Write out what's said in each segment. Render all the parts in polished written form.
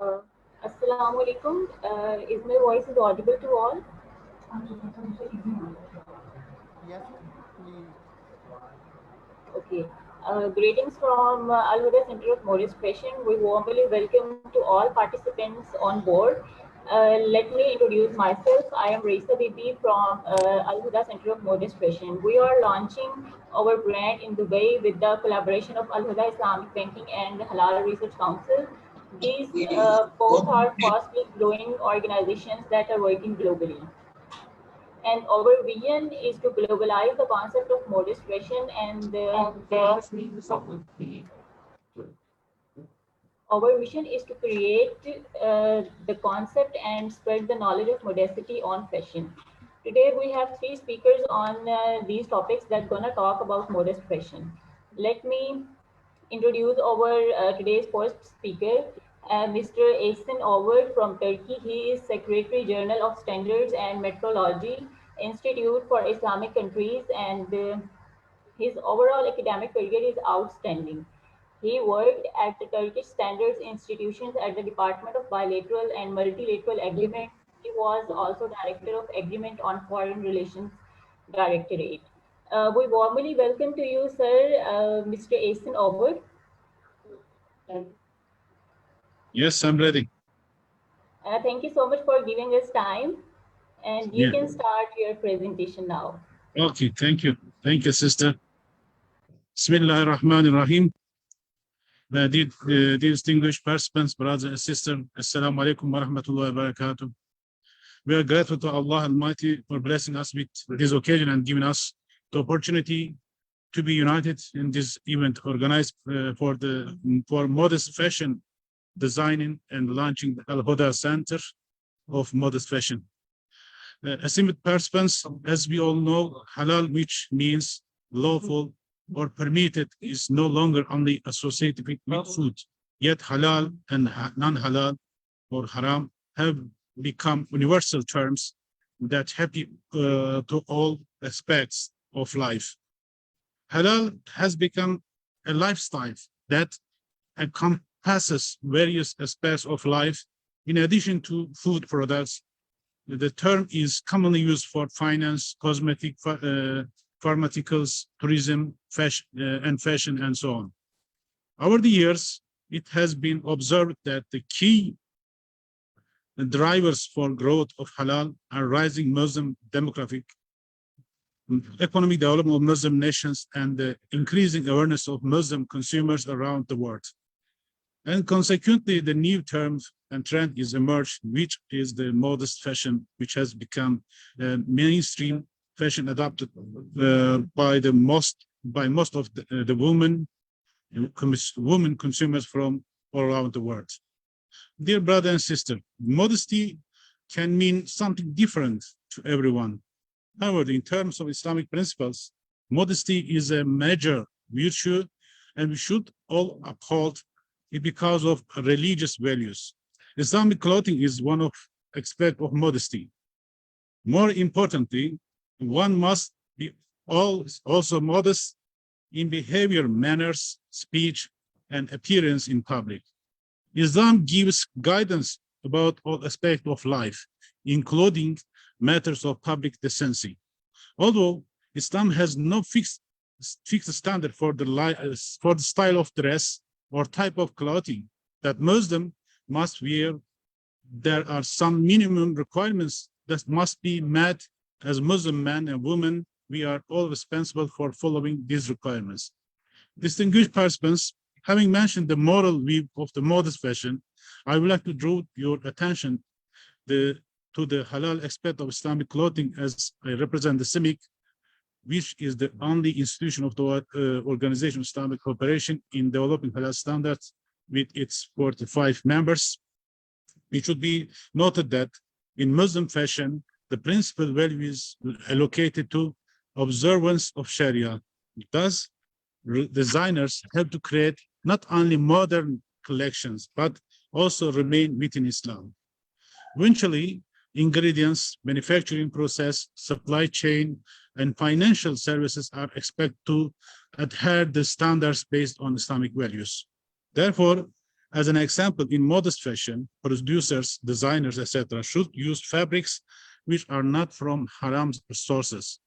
Uh, Assalamu alaikum. Is my voice is audible to all? Yes, please. Okay. Greetings from AlHuda Center of Modest Fashion. We warmly welcome to all participants on board. Let me introduce myself. I am Raisa Bibi from AlHuda Center of Modest Fashion. We are launching our brand in Dubai with the collaboration of AlHuda Islamic Banking and Halal Research Council. These both are fastly growing organizations that are working globally. And our vision is to globalize the concept of modest fashion and our mission is to create the concept and spread the knowledge of modesty on fashion. Today we have three speakers on these topics that gonna talk about modest fashion. Let me introduce our today's first speaker, Mr. Ehsan Over from Turkey. He is Secretary General of Standards and Metrology Institute for Islamic Countries, and his overall academic career is outstanding. He worked at the Turkish Standards Institutions at the Department of Bilateral and Multilateral Agreement. He was also Director of Agreement on Foreign Relations Directorate. We warmly welcome to you, sir, Mr. Asen Over. Yes, I'm ready. Thank you so much for giving us time, and you Yeah. can start your presentation now. Okay, thank you. Thank you, sister. Bismillah ar-Rahman ar-Rahim. Dear distinguished participants, brothers and sisters, Assalamu alaikum wa rahmatullahi wa barakatuh. We are grateful to Allah Almighty for blessing us with this occasion and giving us the opportunity to be united in this event organized for modest fashion designing and launching the AlHuda Center of Modest Fashion. Esteemed participants, as we all know, halal, which means lawful or permitted, is no longer only associated with food. Yet halal and non-halal or haram have become universal terms that apply to all aspects of life. Halal has become a lifestyle that encompasses various aspects of life. In addition to food products, the term is commonly used for finance, cosmetic, pharmaceuticals, tourism, fashion, and so on. Over the years, it has been observed that the key drivers for growth of halal are rising Muslim demographic, economic development of Muslim nations, and the increasing awareness of Muslim consumers around the world. And consequently, the new term and trend is emerged, which is the modest fashion, which has become mainstream fashion adopted by most of the women consumers from all around the world. Dear brother and sister, modesty can mean something different to everyone. However, in terms of Islamic principles, modesty is a major virtue, and we should all uphold it because of religious values. Islamic clothing is one of aspects of modesty. More importantly, one must be also modest in behavior, manners, speech, and appearance in public. Islam gives guidance about all aspects of life, including matters of public decency. Although Islam has no fixed standard for the style of dress or type of clothing that Muslim must wear, there are some minimum requirements that must be met. As Muslim men and women, we are all responsible for following these requirements. Distinguished participants, having mentioned the moral view of the modest fashion, I would like to draw your attention to the halal aspect of Islamic clothing, as I represent the CIBE, which is the only institution of the Organization of Islamic Cooperation in developing halal standards with its 45 members. It should be noted that in Muslim fashion, the principal value is allocated to observance of Sharia. Thus, designers have to create not only modern collections, but also remain within Islam. Eventually, ingredients, manufacturing process, supply chain, and financial services are expected to adhere to standards based on Islamic values. Therefore, As an example, in modest fashion, producers, designers, etc., should use fabrics which are not from haram sources.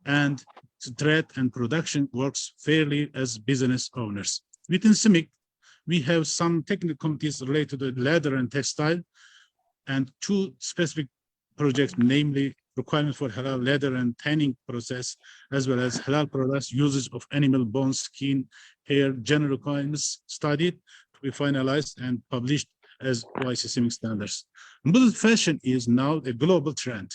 And trade and production works fairly as business owners. Within CIMIC, we have some technical committees related to leather and textile, and two specific projects, namely requirements for halal leather and tanning process, as well as halal products, usage of animal bones, skin, hair, general requirements studied to be finalized and published as OIC CIMIC standards. Modest fashion is now a global trend,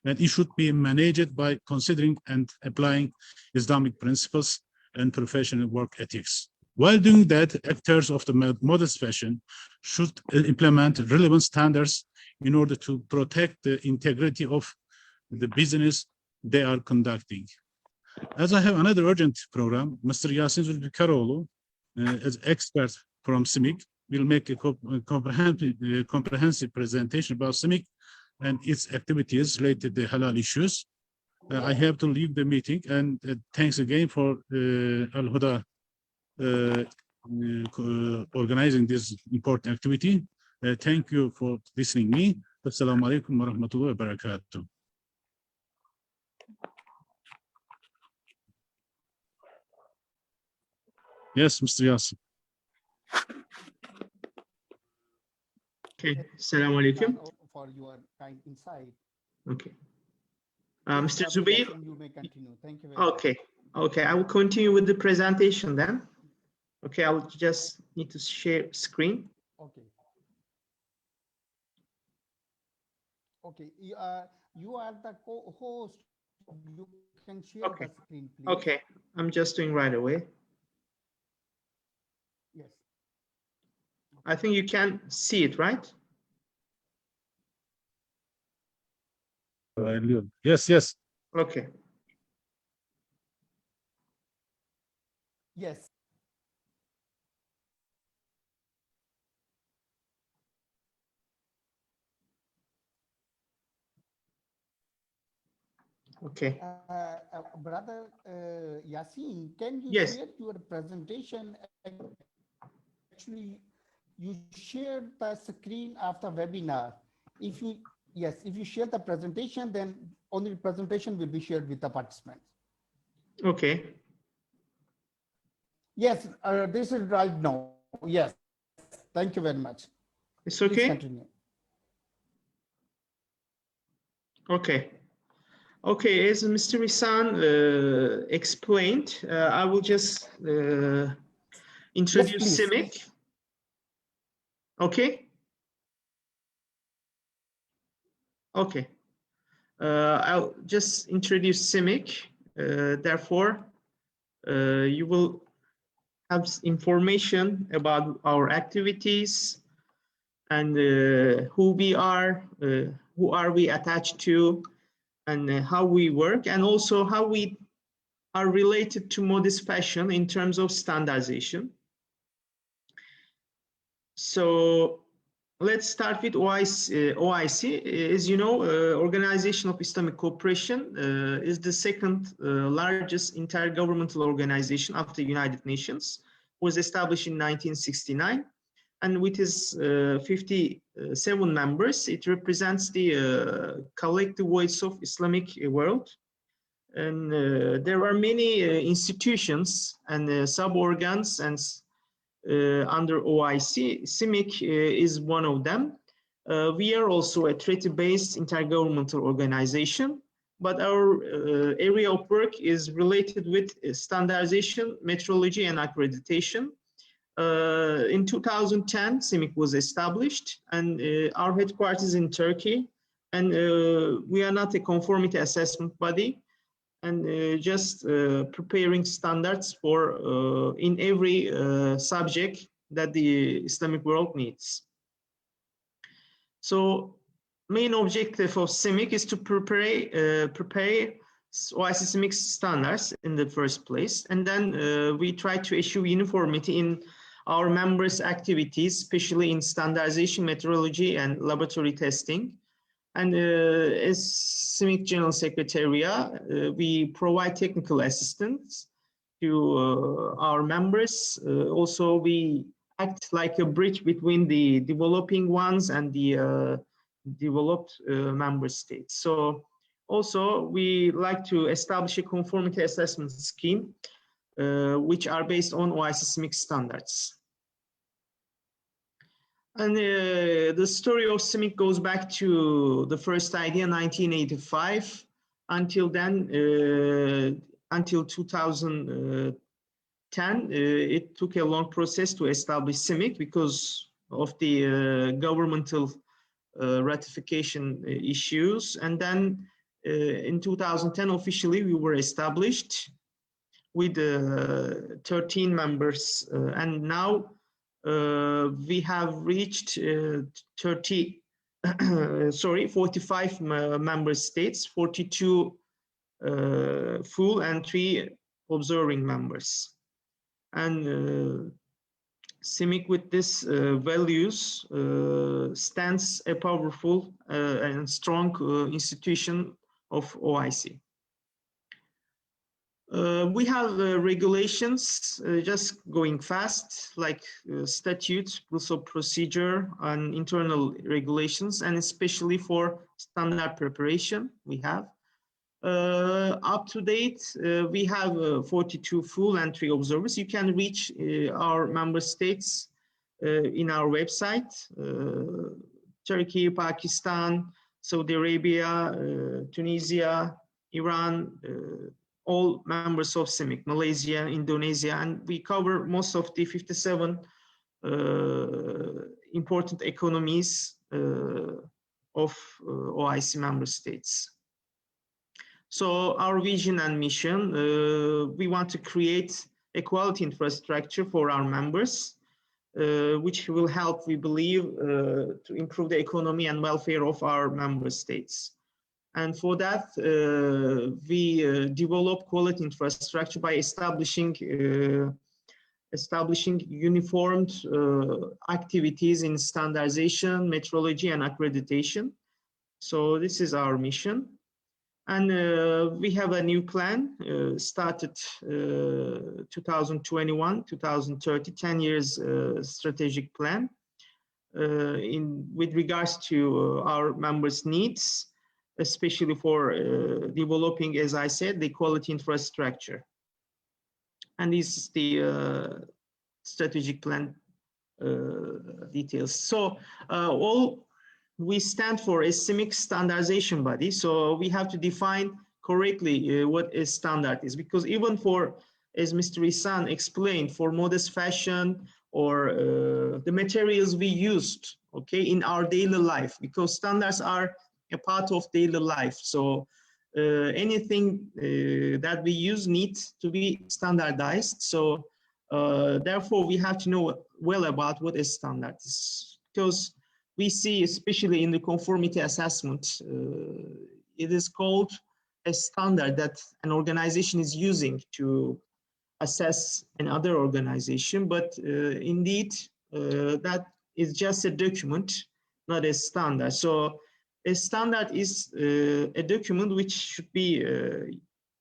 and it should be managed by considering and applying Islamic principles and professional work ethics. While doing that, actors of the modest fashion should implement relevant standards in order to protect the integrity of the business they are conducting. As I have another urgent program, Mr. Yasin Zulfikaroğlu, as expert from CIMIC, will make a comprehensive presentation about CIMIC and its activities related to the halal issues. I have to leave the meeting, and thanks again for AlHuda organizing this important activity. Thank you for listening to me. Assalamu alaikum wa rahmatullahi wa barakatuh. Yes, Mr. Yasin. Okay, assalamu alaikum. For your kind insight. Okay. Mr. Zubair? You may continue. Thank you very much. Okay, okay, I will continue with the presentation then. Okay, I will just need to share screen. Okay. Okay, you are the co-host. You can share Okay. the screen, please. Okay, I'm just doing right away. Yes. I think you can see it, right? Yes, yes. Okay. Yes. Okay. Brother Yasin, can you Yes. share your presentation? Actually, you shared the screen after webinar. If you share the presentation, then only the presentation will be shared with the participants. Okay. Yes, this is right now. Yes, thank you very much. It's Please okay. continue. Okay. Okay, as Mr. Isan explained, I will just introduce please. CIMIC. Okay. Okay. I'll just introduce CIMIC. Therefore, you will have information about our activities and who we are, who are we attached to, and how we work, and also how we are related to modest fashion in terms of standardization. So let's start with OIC. OIC, as you know, Organization of Islamic Cooperation is the second largest intergovernmental organization after the United Nations. Was established in 1969, and with its 57 members, it represents the collective voice of Islamic world. And there are many institutions and sub-organs and under OIC. CIMIC is one of them. We are also a treaty-based intergovernmental organization, but our area of work is related with standardization, metrology, and accreditation. In 2010, CIMIC was established, and our headquarters in Turkey, and we are not a conformity assessment body, and just preparing standards for in every subject that the Islamic world needs. So main objective of CIMIC is to prepare OIC CIMIC standards in the first place, and then we try to achieve uniformity in our members' activities, especially in standardization, metrology, and laboratory testing. And as CIMIC General Secretariat, we provide technical assistance to our members. Also, we act like a bridge between the developing ones and the developed member states. So also we like to establish a conformity assessment scheme, which are based on OIC CIMIC standards. And the story of CIMIC goes back to the first idea, 1985. Until then, until 2010, it took a long process to establish CIMIC because of the governmental ratification issues. And then in 2010, officially, we were established with 13 members. And now we have reached 45 member states, 42 full and 3 observing members. And CIMIC with these values stands a powerful and strong institution of OIC. We have regulations, just going fast, like statutes, rules of procedure, and internal regulations, and especially for standard preparation, we have. Up to date, we have 42 full and 3 observers. You can reach our member states in our website, Turkey, Pakistan, Saudi Arabia, Tunisia, Iran, all members of CIMIC, Malaysia, Indonesia, and we cover most of the 57 important economies of OIC member states. So our vision and mission, we want to create a quality infrastructure for our members, which will help, we believe, to improve the economy and welfare of our member states. And for that, we develop quality infrastructure by establishing uniformed activities in standardization, metrology, and accreditation. So this is our mission. And we have a new plan started 2021, 2030, 10 years strategic plan with regards to our members' needs, especially for developing, as I said, the quality infrastructure. And this is the strategic plan details. So all we stand for is CIMIC standardization body. So we have to define correctly what a standard is, because even for, as Mr. Ihsan explained, for modest fashion or the materials we used, okay, in our daily life, because standards are a part of daily life. So anything that we use needs to be standardized. So therefore, we have to know well about what a standard is, because we see, especially in the conformity assessment, it is called a standard that an organization is using to assess another organization. But indeed, that is just a document, not a standard. So a standard is a document which should be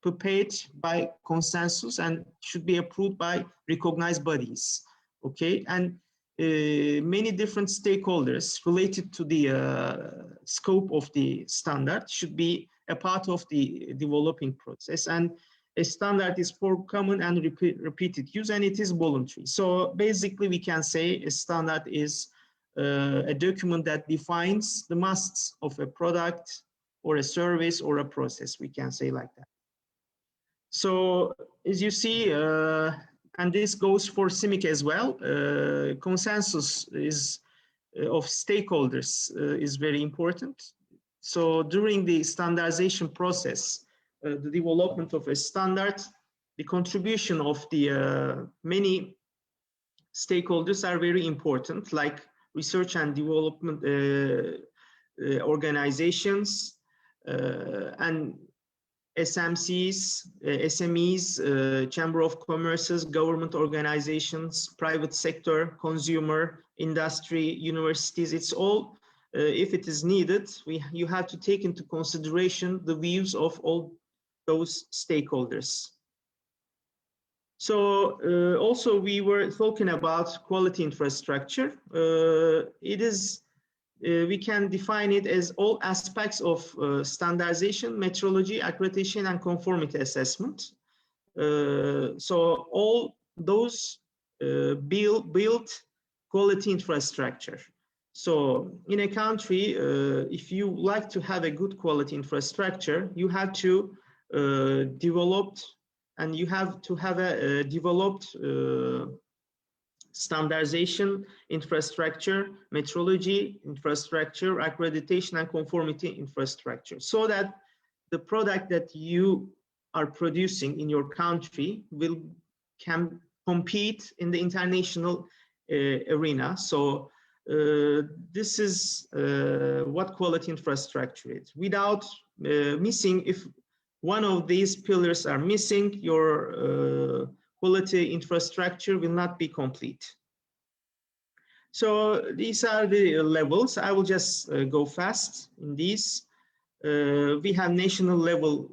prepared by consensus and should be approved by recognized bodies, okay? And many different stakeholders related to the scope of the standard should be a part of the developing process. And a standard is for common and repeated use, and it is voluntary. So basically, we can say a standard is a document that defines the musts of a product or a service or a process, we can say like that. So as you see, and this goes for CIMIC as well, consensus is of stakeholders is very important. So during the standardization process, the development of a standard, the contribution of the many stakeholders are very important, like research and development organizations and SMCs, SMEs, Chamber of Commerce's, government organizations, private sector, consumer, industry, universities. It's all, if it is needed, you have to take into consideration the views of all those stakeholders. So also we were talking about quality infrastructure. It is, we can define it as all aspects of standardization, metrology, accreditation, and conformity assessment. So all those build quality infrastructure. So in a country, if you like to have a good quality infrastructure, you have to develop, and you have to have a developed standardization infrastructure, metrology infrastructure, accreditation, and conformity infrastructure, so that the product that you are producing in your country can compete in the international arena. So this is what quality infrastructure is. Without missing, if one of these pillars are missing, your quality infrastructure will not be complete. So these are the levels. I will just go fast in these. We have national level,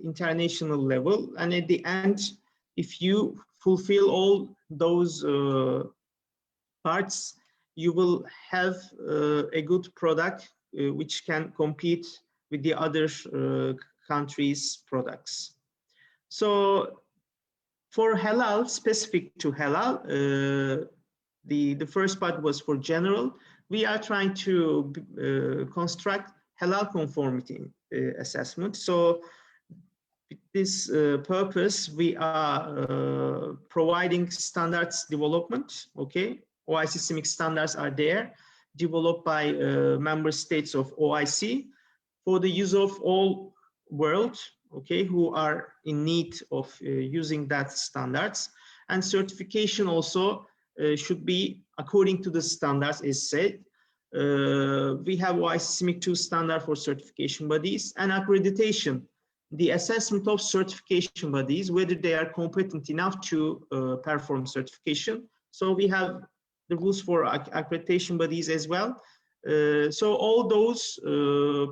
international level, and at the end, if you fulfill all those parts, you will have a good product which can compete with the other countries' products. So for halal, specific to halal, the first part was for general. We are trying to construct halal conformity assessment. So with this purpose, we are providing standards development. Okay, OIC CIMIC standards are there, developed by member states of OIC for the use of all world, okay, who are in need of using that standards. And certification also should be according to the standards is said. We have OIC CIMIC 2 standard for certification bodies, and accreditation, the assessment of certification bodies, whether they are competent enough to perform certification. So we have the rules for accreditation bodies as well. So all those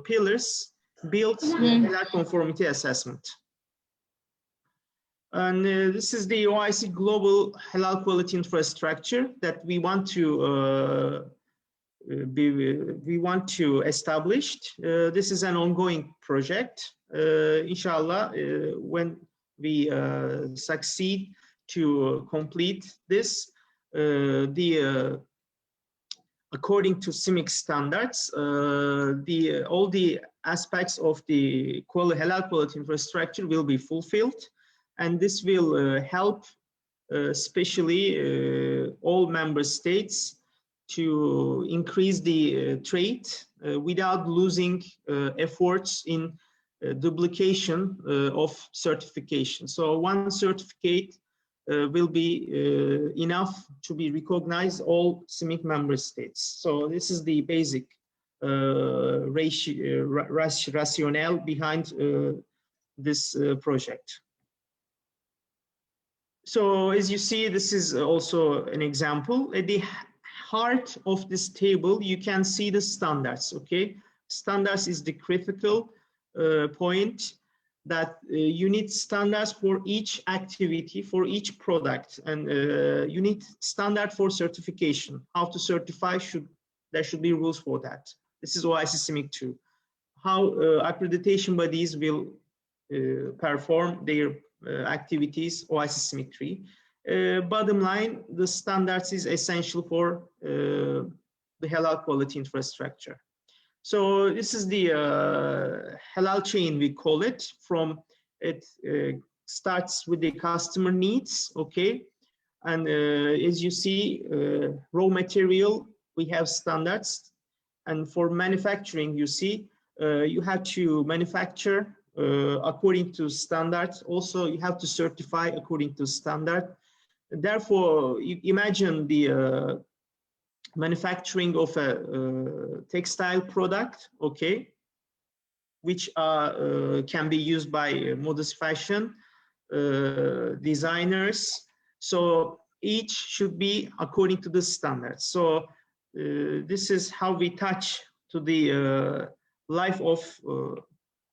pillars build halal conformity assessment. And this is the OIC global halal quality infrastructure that we want to establish. This is an ongoing project. Inshallah, when we succeed to complete this, according to CIMIC standards, all the aspects of the halal quality infrastructure will be fulfilled, and this will help especially all member states to increase the trade without losing efforts in duplication of certification. So one certificate will be enough to be recognized all CIMIC member states. So this is the basic rationale behind this project. So as you see, this is also an example. At the heart of this table, you can see the standards, okay? Standards is the critical point, that you need standards for each activity, for each product, and you need standard for certification. How to certify, there should be rules for that. This is OIC CIMIC 2. How accreditation bodies will perform their activities, OIC CIMIC 3. Bottom line, the standards is essential for the halal quality infrastructure. So this is the halal chain, we call it. From it starts with the customer needs, okay, and as you see, raw material, we have standards, and for manufacturing, you see, you have to manufacture according to standards. Also, you have to certify according to standard. Therefore, you imagine the manufacturing of a textile product, okay, which can be used by modest fashion designers. So each should be according to the standards. So this is how we touch to the life of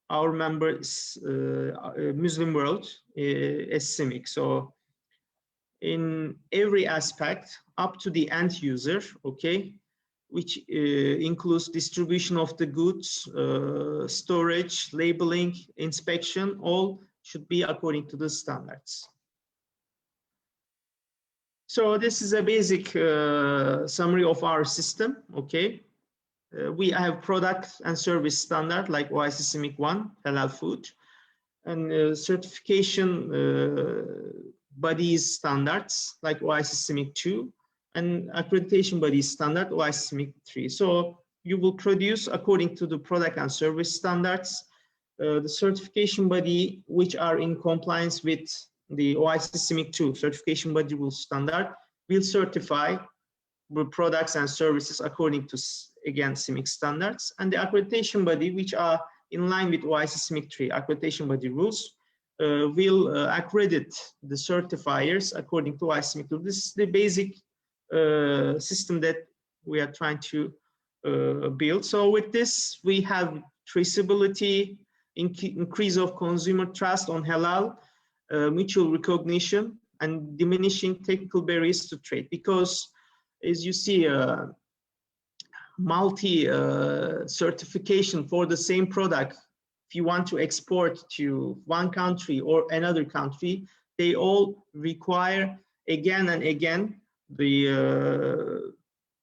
our members, Muslim world as CIMIC. So in every aspect up to the end user, okay, which includes distribution of the goods, storage, labeling, inspection, all should be according to the standards. So this is a basic summary of our system, okay. We have product and service standard like OIC CIMIC 1, halal food, and certification bodies standards like OIC CIMIC 2, and accreditation bodies standard OIC CIMIC 3. So you will produce according to the product and service standards. The certification body which are in compliance with the OIC CIMIC 2 certification body rules standard will certify the products and services according to, again, CIMIC standards, and the accreditation body which are in line with OIC CIMIC 3 accreditation body rules will accredit the certifiers according to OIC CIMIC 2. This is the basic system that we are trying to build. So with this, we have traceability, increase of consumer trust on halal, mutual recognition, and diminishing technical barriers to trade. Because as you see, multi-certification for the same product, if you want to export to one country or another country, they all require again and again the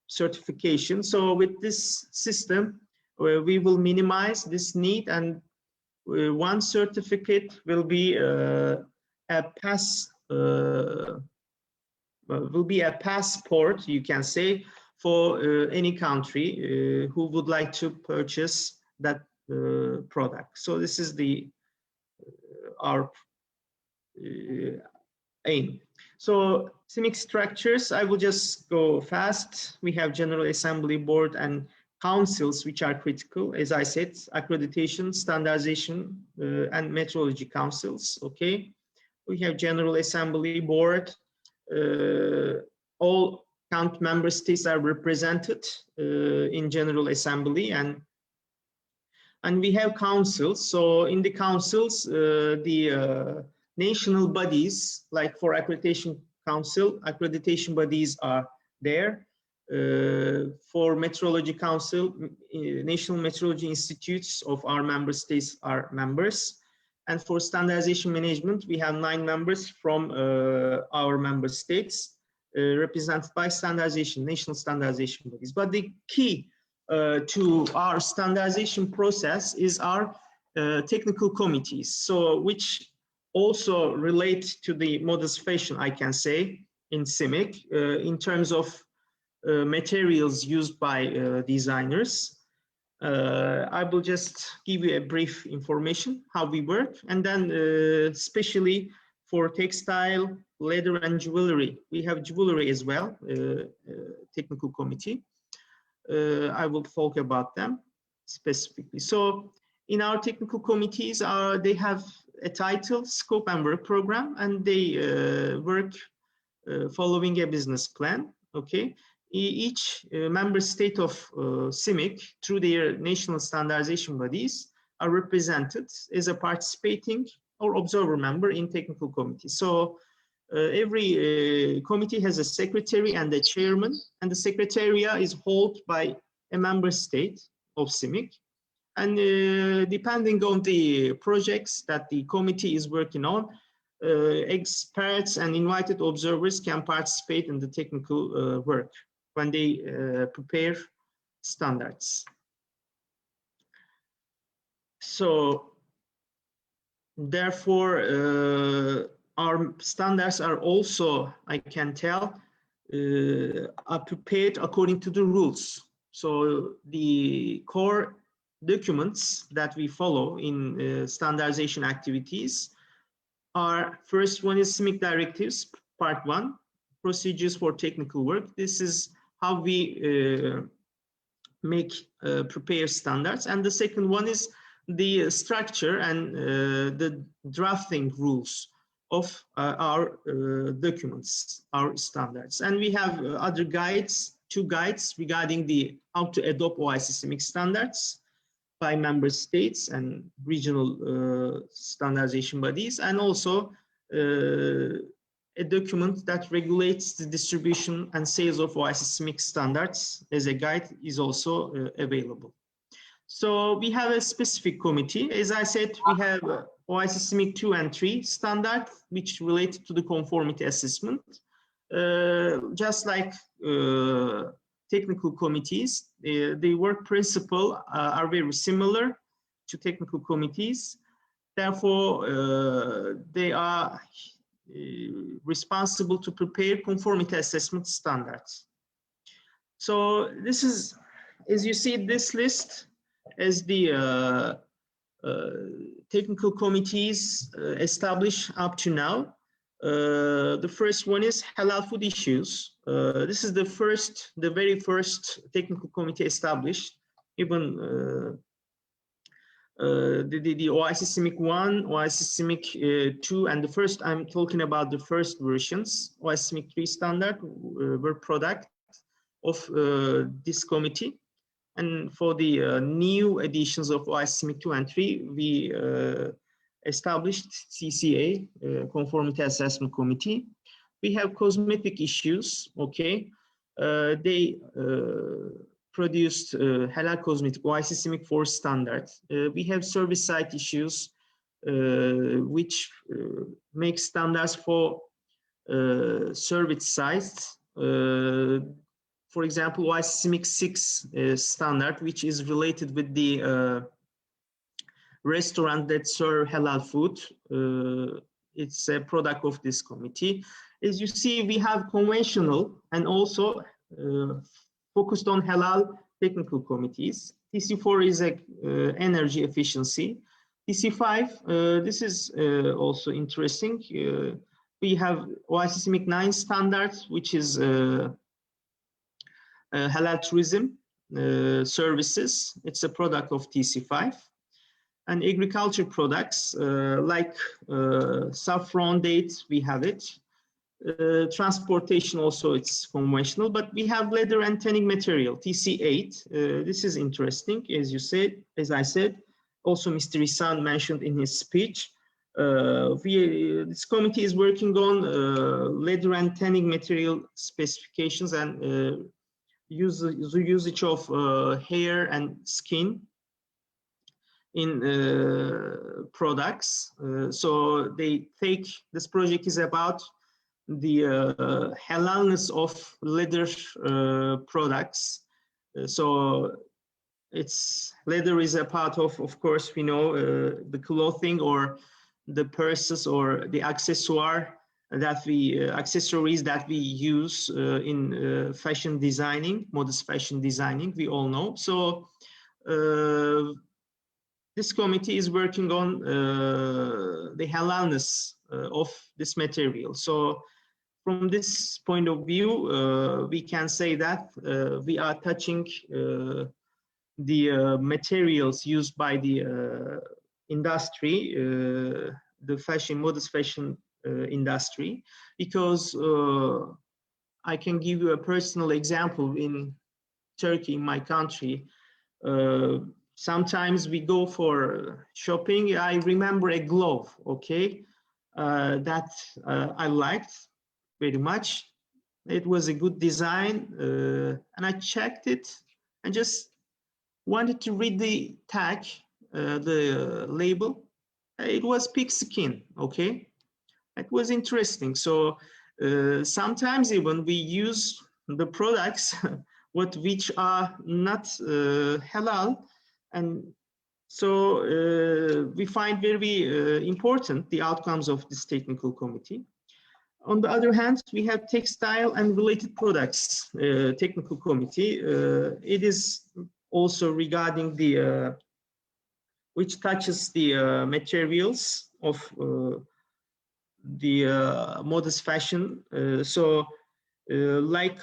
certification. So with this system, we will minimize this need, and one certificate will be a passport, you can say, for any country who would like to purchase that product. So this is the our aim. So CIMIC structures, I will just go fast. We have General Assembly, Board, and councils which are critical. As I said, accreditation, standardization, and metrology councils. Okay, we have General Assembly, Board. All member states are represented in General Assembly, and we have councils. So in the councils, the national bodies, like for accreditation council, accreditation bodies are there. For metrology council, national metrology institutes of our member states are members. And for standardization management, we have 9 members from our member states, represented by standardization, national standardization bodies. But the key to our standardization process is our technical committees, so which also relate to the models fashion, I can say, in CIMIC, in terms of materials used by designers. I will just give you a brief information how we work, and then especially for textile, leather, and jewelry. We have jewelry as well, technical committee. I will talk about them specifically. So in our technical committees, they have a title, scope, and work program, and they work following a business plan. Okay. Each member state of CIMIC, through their national standardization bodies, are represented as a participating or observer member in technical committee. So every committee has a secretary and a chairman, and the secretariat is held by a member state of CIMIC. And depending on the projects that the committee is working on, experts and invited observers can participate in the technical work when they prepare standards. So therefore, our standards are also, I can tell, are prepared according to the rules. So the core documents that we follow in standardization activities are, first one is CIMIC directives, part 1, procedures for technical work. This is how we prepare standards. And the second one is the structure and the drafting rules of our documents, our standards. And we have other guides, 2 guides regarding how to adopt OIC CIMIC standards by member states and regional standardization bodies, and also a document that regulates the distribution and sales of OIC CIMIC standards as a guide is also available. So we have a specific committee. As I said, we have OIC CIMIC 2 and 3 standard, which related to the conformity assessment. Just like technical committees, the work principle are very similar to technical committees. Therefore, they are responsible to prepare conformity assessment standards. So this is, as you see, this list as the technical committees established up to now. The first one is halal food issues. This is the very first technical committee established. Even the OIC CIMIC 1, OIC CIMIC 2, and the first, I'm talking about the first versions, OIC CIMIC 3 standard were product of this committee. And for the new editions of OIC CIMIC 2 and 3, we established CCA, Conformity Assessment Committee. We have cosmetic issues, okay. They produced halal cosmetic OIC CIMIC 4 standard. We have service site issues, which make standards for service sites. For example, OIC CIMIC 6 standard, which is related with the restaurant that serve halal food. It's a product of this committee. As you see, we have conventional and also focused on halal technical committees. TC4 is energy efficiency. TC5, this is also interesting. We have OIC CIMIC 9 standards, which is halal tourism services. It's a product of TC5. And agriculture products like saffron dates, we have it. Transportation also, it's conventional, but we have leather and tanning material, TC8. This is interesting, as you said, as I said. Also, Mr. Isan mentioned in his speech. This committee is working on leather and tanning material specifications and usage of hair and skin in products. So they take, this project is about the halalness of leather products. So it's, leather is a part of course, we know the clothing or the purses or the accessoire that accessories that we use in fashion designing, modest fashion designing, we all know. So this committee is working on the halalness of this material. So from this point of view, we can say that we are touching the materials used by the industry, the fashion, modest fashion industry, because I can give you a personal example. In Turkey, in my country, sometimes we go for shopping. I remember a glove, okay, that I liked very much. It was a good design, and I checked it and just wanted to read the tag, the label. It was pig skin, okay. It was interesting. So sometimes even we use the products which are not halal, and so we find very important the outcomes of this technical committee. On the other hand, we have textile and related products technical committee. It is also regarding the which touches the materials of the modest fashion. So like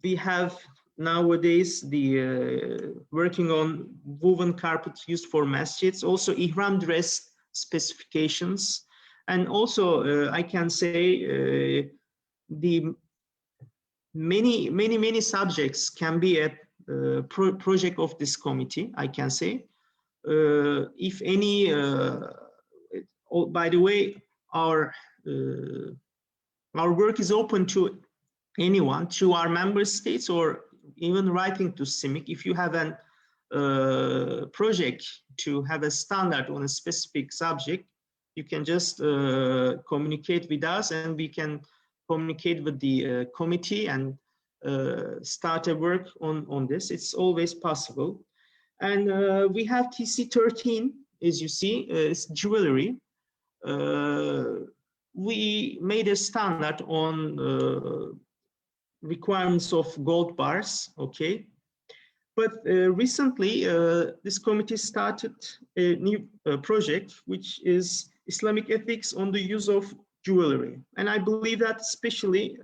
we have nowadays the working on woven carpets used for masjids, also ihram dress specifications, and also I can say the many subjects can be a project of this committee, I can say. If any, by the way, our our work is open to anyone through our member states or even writing to CIMIC. If you have an project to have a standard on a specific subject, you can just communicate with us, and we can communicate with the committee and start a work on this. It's always possible. And we have TC13, as you see, it's jewelry. We made a standard on requirements of gold bars, okay? But recently, this committee started a new project, which is Islamic ethics on the use of jewelry. And I believe that especially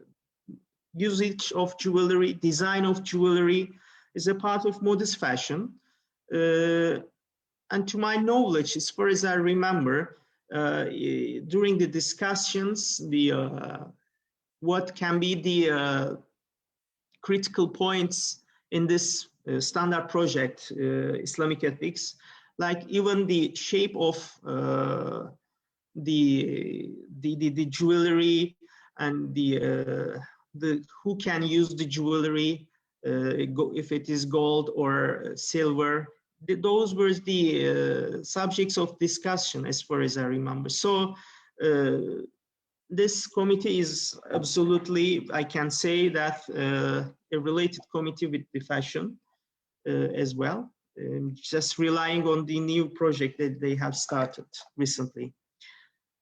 usage of jewelry, design of jewelry is a part of modest fashion. And to my knowledge, as far as I remember, during the discussions, what can be the critical points in this standard project, Islamic ethics, like even the shape of the jewelry and the who can use the jewelry, if it is gold or silver. Those were the subjects of discussion, as far as I remember. So this committee is absolutely, I can say that a related committee with the fashion as well, just relying on the new project that they have started recently.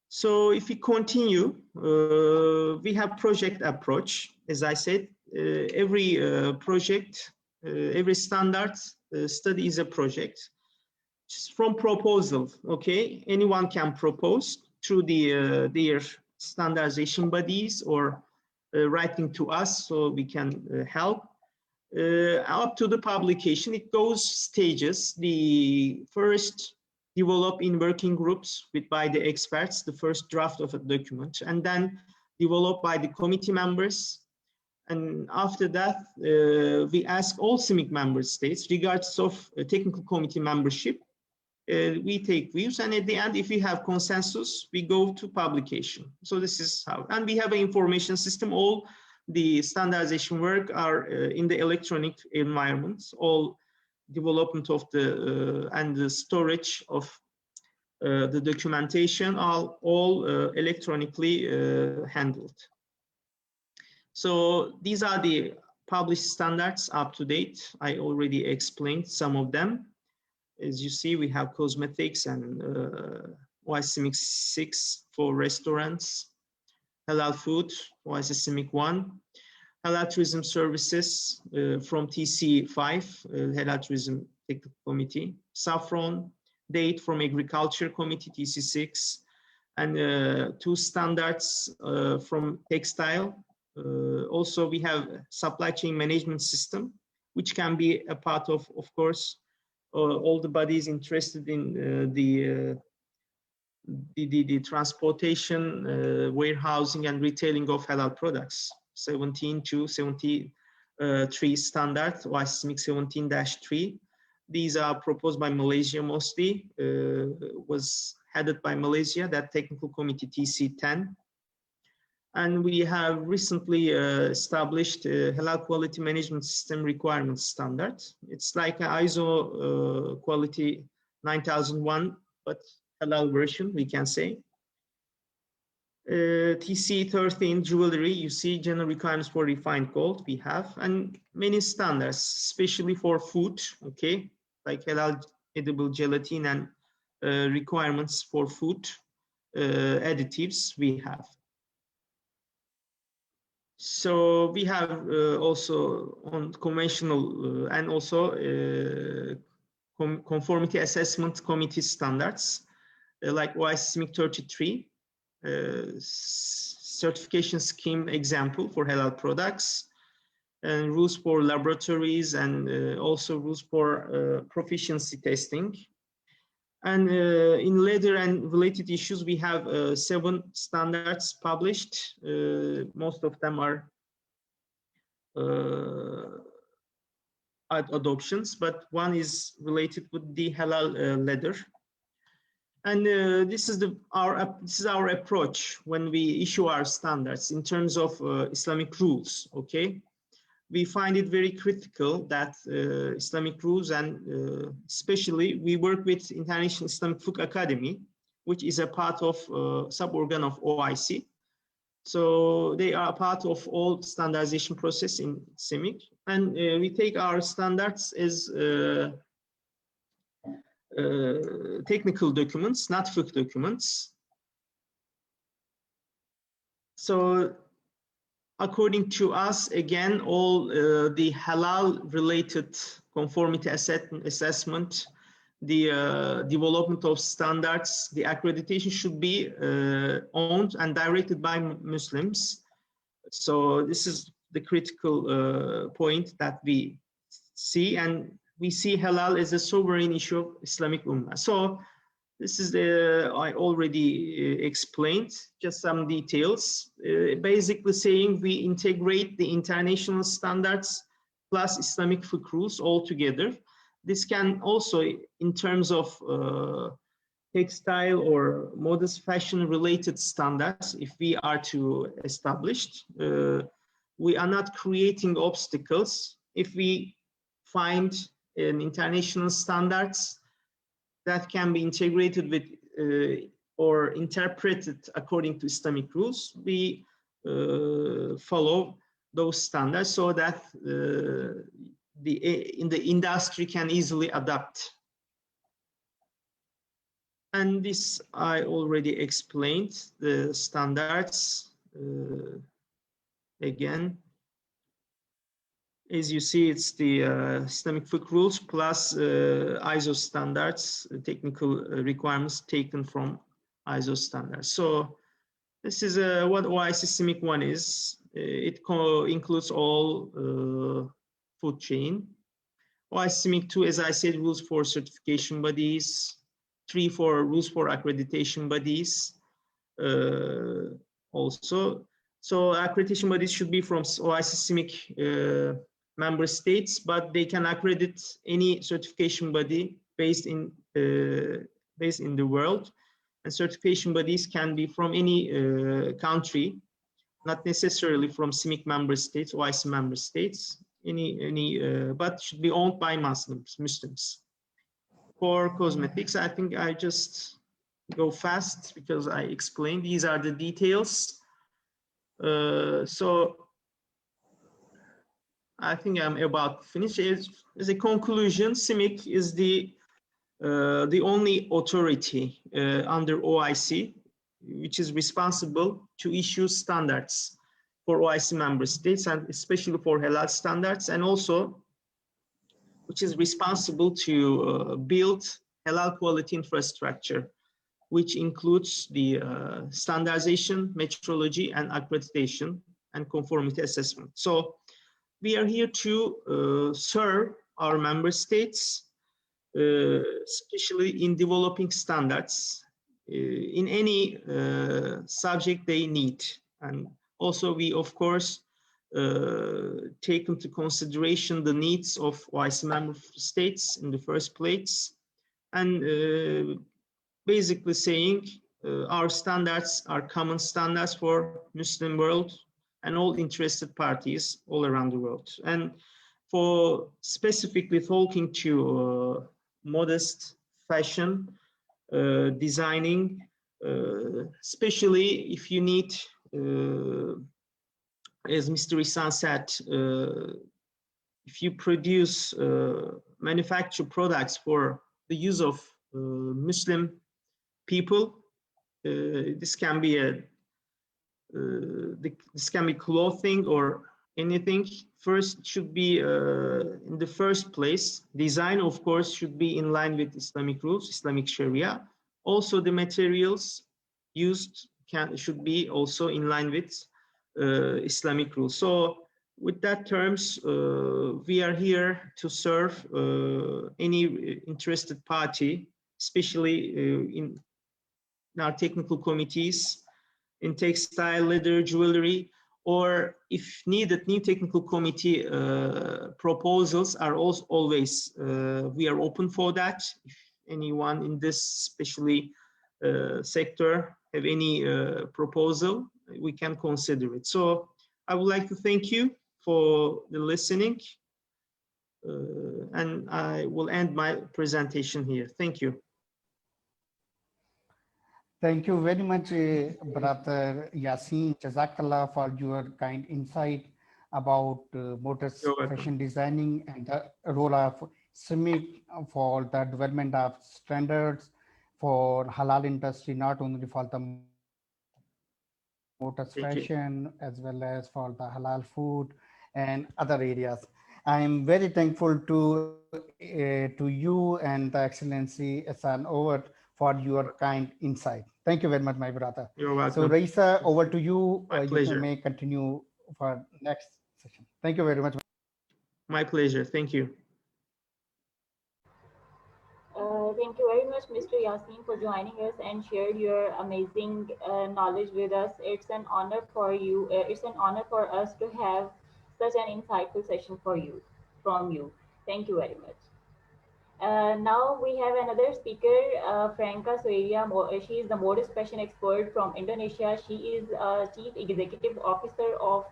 So if we continue, we have project approach. As I said, every project, every standard study is a project. Just from proposal, okay? Anyone can propose through their standardization bodies or writing to us so we can help. Up to the publication, it goes stages. The first develop in working groups by the experts, the first draft of a document, and then developed by the committee members. And after that, we ask all CIMIC member states, regardless of technical committee membership, we take views, and at the end, if we have consensus, we go to publication. So this is how, and we have an information system. All the standardization work are in the electronic environments, all development of the and the storage of the documentation are all electronically handled. So these are the published standards up to date. I already explained some of them. As you see, we have cosmetics and CIMIC 6 for restaurants, halal food, CIMIC 1, halal tourism services from TC 5, halal tourism technical committee, saffron, date from agriculture committee, TC 6, and 2 standards from textile. Also, we have supply chain management system, which can be a part of course, all the bodies interested in the transportation, warehousing, and retailing of halal products. 17 to 73 standard, CIMIC 17-3. These are proposed by Malaysia mostly, was headed by Malaysia, that technical committee TC10. And we have recently established halal quality management system requirements standard. It's like an ISO quality 9001, but halal version, we can say. TC13 jewelry, you see general requirements for refined gold we have, and many standards, especially for food, okay, like halal edible gelatin and requirements for food additives we have. So we have also on conventional and also conformity assessment committee standards, like CIMIC 33, certification scheme example for halal products, and rules for laboratories, and also rules for proficiency testing. And in leather and related issues, we have 7 standards published. Most of them are adoptions, but one is related with the halal leather. And this is our approach when we issue our standards in terms of Islamic rules. Okay, we find it very critical that Islamic rules, and especially we work with International Islamic Fiqh Academy, which is a part of sub-organ of OIC. So they are part of all standardization process in CIMIC, and we take our standards as technical documents, not fiqh documents. So according to us, again, all the halal related conformity assessment, the development of standards, the accreditation should be owned and directed by Muslims. So this is the critical point that we see, and we see halal as a sovereign issue of Islamic Ummah. So this is I already explained, just some details. Basically saying we integrate the international standards plus Islamic fiqh rules all together. This can also, in terms of textile or modest fashion related standards, if we are to establish, we are not creating obstacles. If we find an international standards that can be integrated with or interpreted according to Islamic rules, we follow those standards so that in the industry can easily adapt. And this I already explained, the standards. Again, as you see, it's the Islamic fiqh rules plus ISO standards, technical requirements taken from ISO standards. So this is what OIC CIMIC 1 is. It includes all food chain. OIC CIMIC 2, as I said, rules for certification bodies. 3 for rules for accreditation bodies. Also, so accreditation bodies should be from OIC CIMIC member states, but they can accredit any certification body based in the world, and certification bodies can be from any country, not necessarily from CIMIC member states, OIC member states, but should be owned by Muslims. For cosmetics, I think I just go fast because I explained these are the details. So I think I'm about finished. As a conclusion, CIMIC is the only authority under OIC which is responsible to issue standards for OIC member states, and especially for halal standards, and also which is responsible to build halal quality infrastructure, which includes the standardization, metrology, and accreditation and conformity assessment. So we are here to serve our member states, especially in developing standards in any subject they need. And also we, of course, take into consideration the needs of OIC member states in the first place. And basically saying our standards are common standards for Muslim world and all interested parties all around the world. And for specifically talking to modest fashion, designing, especially if you need, as Mr. Isan said, if you produce, manufacture products for the use of Muslim people, this can be this can be clothing or anything. First should be in the first place, design of course should be in line with Islamic rules, Islamic Sharia. Also the materials used should be also in line with Islamic rules. So with that terms, we are here to serve any interested party, especially in our technical committees, in textile, leather, jewelry, or if needed, new technical committee proposals are also always, we are open for that. If anyone in this, especially sector have any proposal, we can consider it. So I would like to thank you for the listening, and I will end my presentation here. Thank you. Thank you very much, Brother Yasin. Jazakallah for your kind insight about modest You're welcome. fashion designing and the role of CIBE for the development of standards for halal industry, not only for the modest Thank you. fashion as well as for the halal food and other areas. I am very thankful to you and the Excellency Hassan Over for your kind insight. Thank you very much, my brother. You're So welcome. Raisa, over to you. My You pleasure. may continue for next session. Thank you very much. My pleasure. Thank you. Thank you very much, Mr. Yasin, for joining us and shared your amazing knowledge with us. It's an honor for you. It's an honor for us to have such an insightful session from you. Thank you very much. Now we have another speaker, Franca Soeria. She is the modest fashion expert from Indonesia. She is Chief Executive Officer of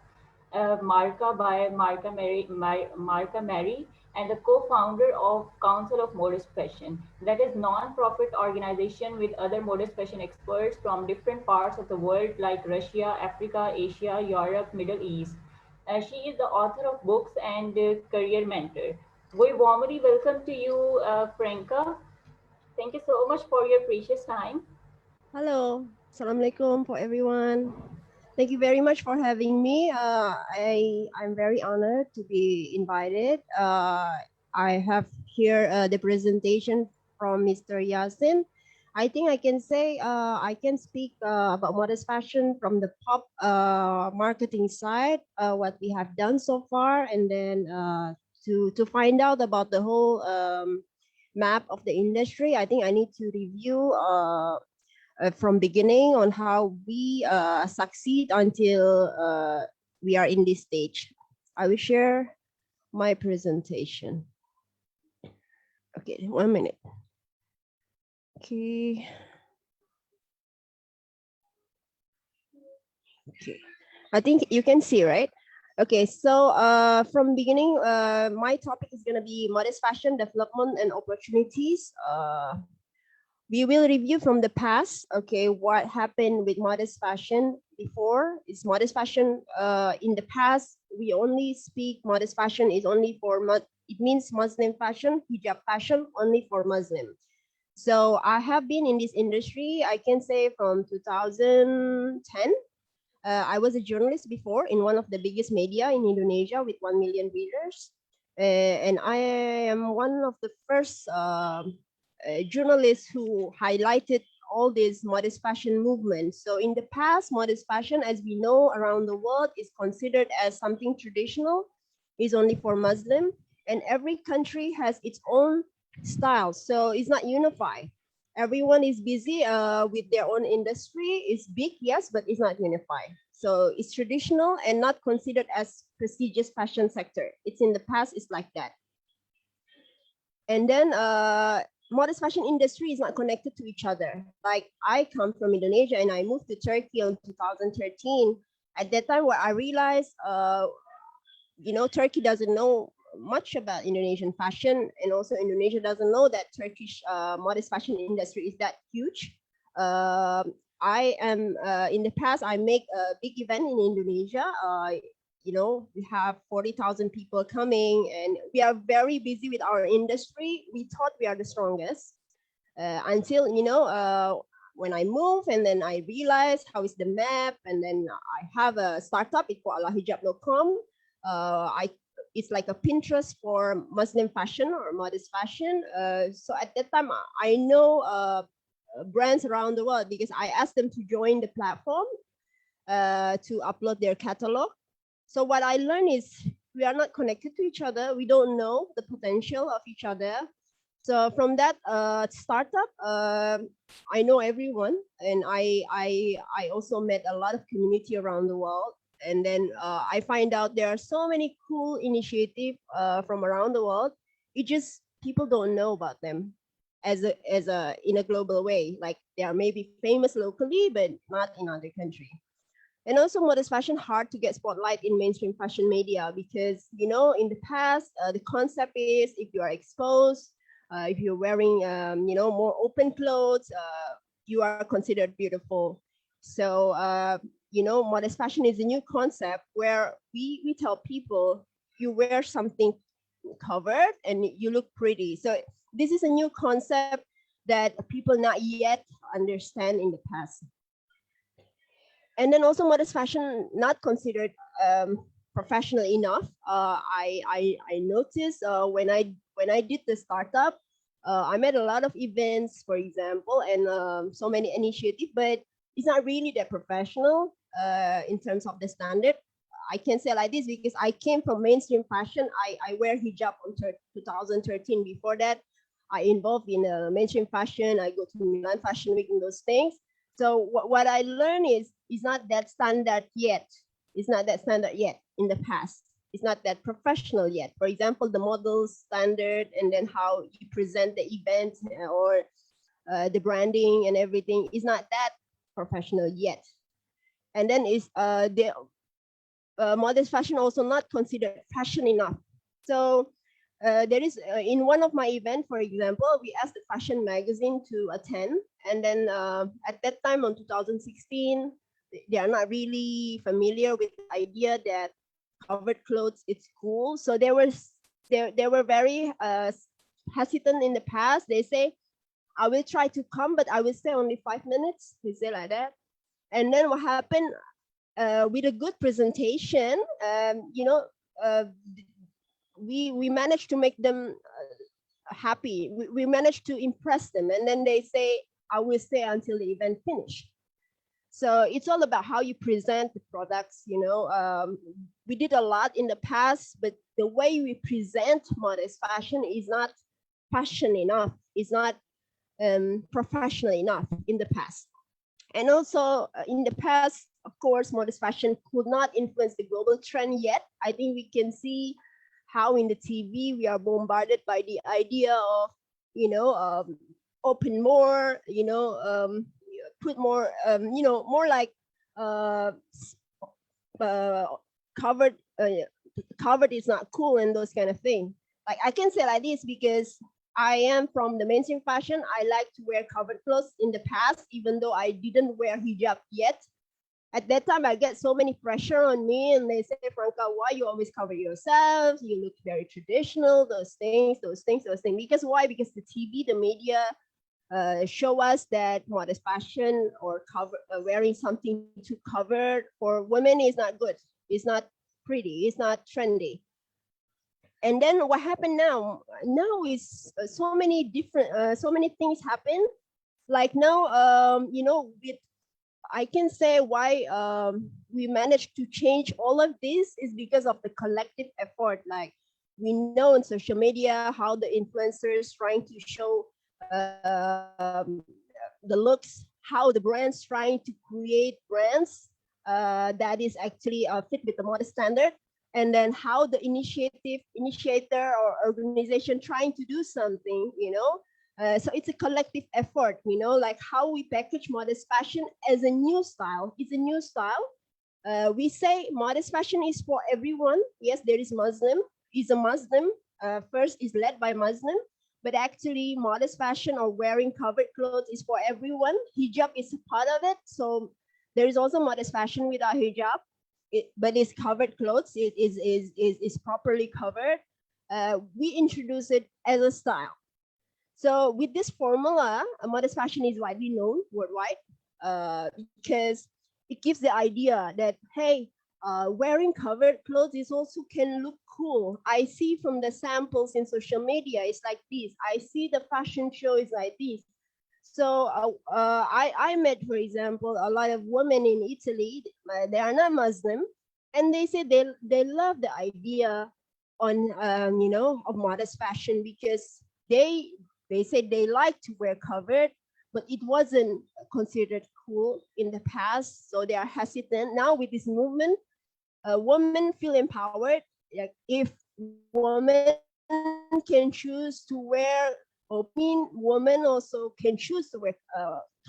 Marca by Marca Mary, and the co-founder of Council of Modest Fashion. That is non-profit organization with other modest fashion experts from different parts of the world like Russia, Africa, Asia, Europe, Middle East. She is the author of books and career mentor. We warmly welcome to you, Franca. Thank you so much for your precious time. Hello, Assalamualaikum for everyone. Thank you very much for having me. I'm very honored to be invited. I have here the presentation from Mr. Yasin. I think I can say I can speak about modest fashion from the pop marketing side, what we have done so far, and then to find out about the whole map of the industry. I think I need to review from beginning on how we succeed until we are in this stage. I will share my presentation. Okay, 1 minute. Okay. Okay, I think you can see, right? Okay, so from beginning, my topic is gonna be modest fashion development and opportunities. We will review from the past, okay, what happened with modest fashion before. Is modest fashion in the past, we only speak modest fashion is only for, it means Muslim fashion, hijab fashion, only for Muslim. So I have been in this industry, I can say from 2010. I was a journalist before in one of the biggest media in Indonesia with 1 million readers. And I am one of the first journalists who highlighted all this modest fashion movement. So in the past, modest fashion, as we know around the world, is considered as something traditional, is only for Muslim, and every country has its own style. So it's not unified. Everyone is busy with their own industry. It's big, yes, but it's not unified. So it's traditional and not considered as prestigious fashion sector. It's in the past, it's like that. And then modest fashion industry is not connected to each other. Like I come from Indonesia and I moved to Turkey in 2013. At that time, where I realized, Turkey doesn't know much about Indonesian fashion, and also Indonesia doesn't know that Turkish modest fashion industry is that huge. I am in the past I make a big event in Indonesia. We have 40,000 people coming, and we are very busy with our industry. We thought we are the strongest until when I move, and then I realized how is the map, and then I have a startup. It's called AlHuda.com. It's like a Pinterest for Muslim fashion or modest fashion. So at that time, I know brands around the world because I asked them to join the platform to upload their catalog. So what I learned is we are not connected to each other. We don't know the potential of each other. So from that startup, I know everyone, and I also met a lot of community around the world. And then I find out there are so many cool initiatives from around the world. It just people don't know about them. as a in a global way. Like they are maybe famous locally, but not in other country. And also modest fashion hard to get spotlight in mainstream fashion media because, you know, in the past, the concept is if you are exposed, if you're wearing, you know, more open clothes, you are considered beautiful. So, you know, modest fashion is a new concept where we tell people you wear something covered and you look pretty. So this is a new concept that people not yet understand in the past. And then also modest fashion not considered professional enough. I noticed when I did the startup, I made a lot of events, for example, and so many initiatives, but it's not really that professional in terms of the standard. I can say like this because I came from mainstream fashion. I wear hijab until 2013. Before that, I involved in mainstream fashion. I go to Milan Fashion Week and those things. So what I learned is not that standard yet. It's not that standard yet in the past. It's not that professional yet. For example, the model standard and then how you present the event or the branding and everything is not that professional yet. And then is the modest fashion also not considered fashion enough. So there is in one of my events, for example, we asked the fashion magazine to attend, and then at that time on 2016, they are not really familiar with the idea that covered clothes it's cool. So they were very hesitant in the past. They say, "I will try to come, but I will stay only 5 minutes." They say like that, and then what happened? With a good presentation, you know. We managed to make them happy. We managed to impress them, and then they say, "I will stay until the event finished." So it's all about how you present the products. You know, we did a lot in the past, but the way we present modest fashion is not fashion enough. It's not professional enough in the past. And also in the past, of course, modest fashion could not influence the global trend yet. I think we can see how in the TV we are bombarded by the idea of, you know, open more, you know, put more, you know, more like covered. Covered is not cool and those kind of thing. Like I can say like this because I am from the mainstream fashion. I like to wear covered clothes in the past, even though I didn't wear hijab yet. At that time, I get so many pressure on me, and they say, "Franca, why you always cover yourself? You look very traditional. Those things, those things, those things." Because why? Because the TV, the media, show us that modest fashion or wearing something too covered for women is not good. It's not pretty. It's not trendy. And then what happened now? Now is so many different, so many things happen. Like now, you know, with I can say why we managed to change all of this is because of the collective effort. Like we know on social media how the influencers trying to show the looks, how the brands trying to create brands that is actually fit with the modest standard, and then how the initiator or organization trying to do something, you know. So it's a collective effort, you know, like how we package modest fashion as a new style. It's a new style. We say modest fashion is for everyone. Yes, there is Muslim. Is a Muslim. First is led by Muslim, but actually modest fashion or wearing covered clothes is for everyone. Hijab is a part of it. So there is also modest fashion without hijab, but it's covered clothes. It is properly covered. We introduce it as a style. So with this formula, modest fashion is widely known worldwide because it gives the idea that, hey, wearing covered clothes is also can look cool. I see from the samples in social media, it's like this. I see the fashion show is like this. So I met, for example, a lot of women in Italy. They are not Muslim, and they say they love the idea on you know, of modest fashion because they said they like to wear covered, but it wasn't considered cool in the past, so they are hesitant. Now with this movement, women feel empowered. Like if women can choose to wear or mean women also can choose to wear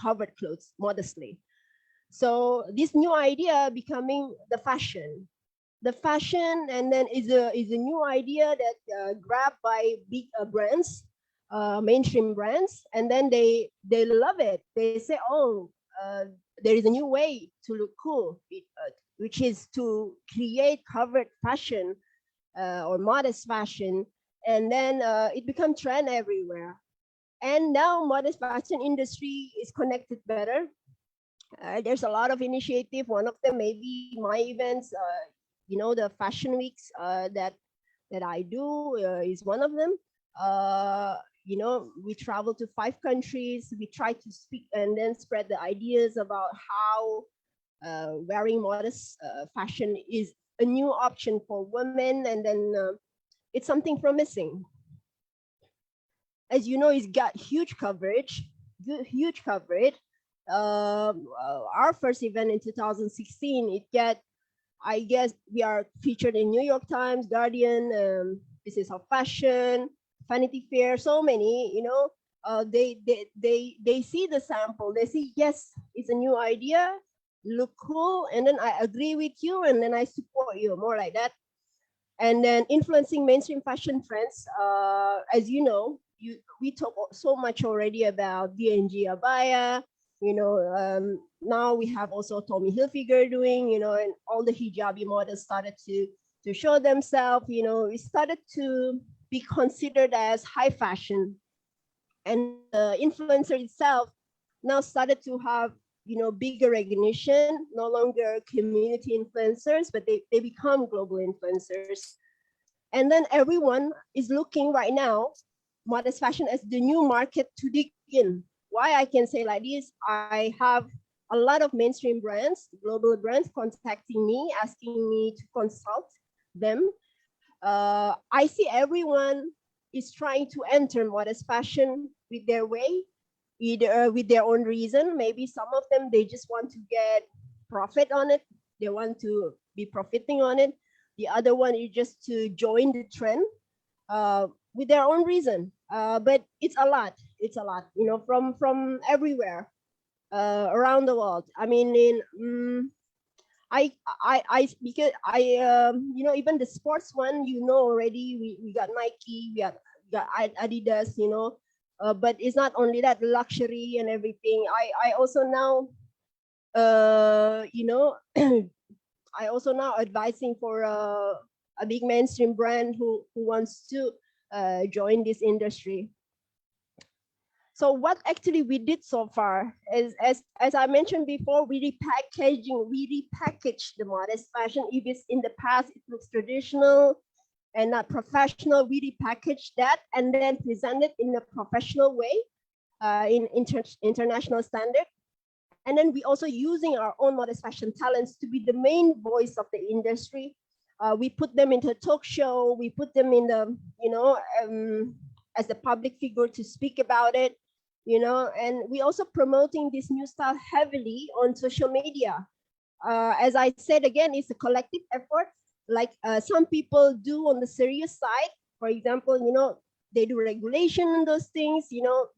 covered clothes modestly. So this new idea becoming the fashion, and then is a new idea that grabbed by big brands, mainstream brands, and then they love it. They say, oh, there is a new way to look cool, which is to create covered fashion or modest fashion, and then it becomes trend everywhere. And now modest fashion industry is connected better. There's a lot of initiative. One of them maybe my events, the fashion weeks that I do is one of them. We travel to 5 countries. We try to speak and then spread the ideas about how wearing modest fashion is a new option for women, and then it's something promising. As you know, it's got huge coverage, huge coverage. Our first event in 2016, it got, I guess, we are featured in New York Times, Guardian, Business of Fashion, Vanity Fair, so many, they see the sample, they see, yes, it's a new idea, look cool, and then I agree with you, and then I support you, more like that. And then influencing mainstream fashion trends, as you know, we talk so much already about DNG Abaya, now we have also Tommy Hilfiger doing, and all the hijabi models started to show themselves, it started to be considered as high fashion. And the influencer itself now started to have, bigger recognition, no longer community influencers, but they become global influencers. And then everyone is looking right now, modest fashion as the new market to dig in. Why I can say like this, I have a lot of mainstream brands, global brands contacting me, asking me to consult them. I see everyone is trying to enter modest fashion with their way, either with their own reason. Maybe some of them, they just want to get profit on it. They want to be profiting on it. The other one is just to join the trend with their own reason. But it's a lot. It's a lot, from everywhere around the world. I mean, because even the sports one, already, we got Nike, we got Adidas, but it's not only that, luxury and everything. I also now, I also now advising for a big mainstream brand who wants to join this industry. So what actually we did so far is, as I mentioned before, we repackaged the modest fashion. If it's in the past, it looks traditional and not professional, we repackaged that and then present it in a professional way, in international standard. And then we also using our own modest fashion talents to be the main voice of the industry. We put them into a talk show. We put them in the, as a public figure to speak about it, and we also promoting this new style heavily on social media. As I said, again, it's a collective effort. Like some people do on the serious side, for example, they do regulation and those things,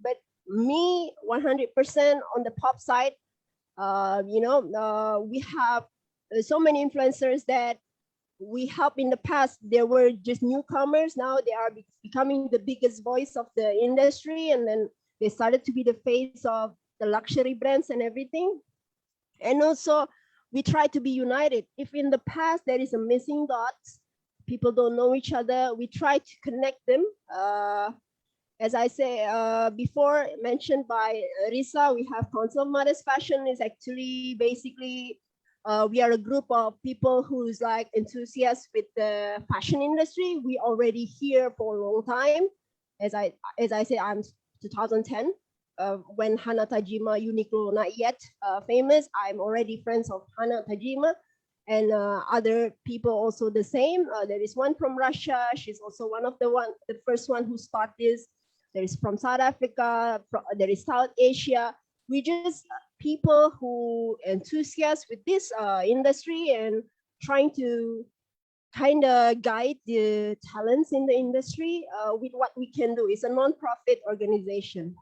but me 100% on the pop side. We have so many influencers that we helped in the past. They were just newcomers. Now they are becoming the biggest voice of the industry, and then they started to be the face of the luxury brands and everything. And also, we try to be united. If in the past there is a missing dots, people don't know each other, we try to connect them. As I say before, mentioned by Risa, we have Council of Modest Fashion. Is actually basically we are a group of people who's like enthusiasts with the fashion industry. We already here for a long time. As I say, I'm 2010. When Hana Tajima Uniqlo not yet famous, I'm already friends of Hana Tajima, and other people also the same. There is one from Russia. She's also the first one who started this. There is from South Africa. There is South Asia. We just people who enthusiastic with this industry and trying to kind of guide the talents in the industry with what we can do. It's a non-profit organization.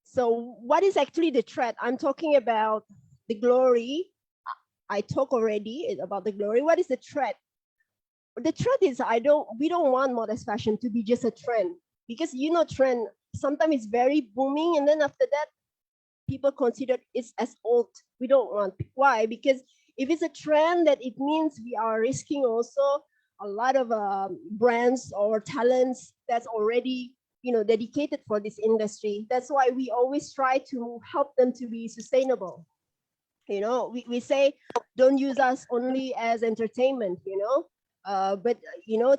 So what is actually the threat? I'm talking about the glory. I talk already about the glory. What is the threat? The threat is we don't want modest fashion to be just a trend, because trend sometimes it's very booming, and then after that people consider it's as old. We don't want. Why? Because if it's a trend, that it means we are risking also a lot of brands or talents that's already dedicated for this industry. That's why we always try to help them to be sustainable. We say don't use us only as entertainment, but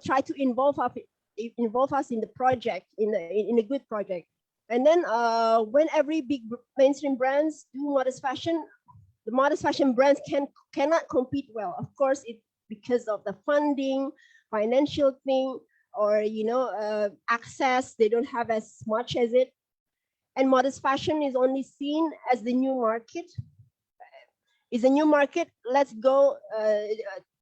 try to involve us in the project, in a good project. And then when every big mainstream brands do modest fashion, the modest fashion brands cannot compete well. Of course, it's because of the funding, financial thing, or access. They don't have as much as it. And modest fashion is only seen as the new market. It's a new market. Let's go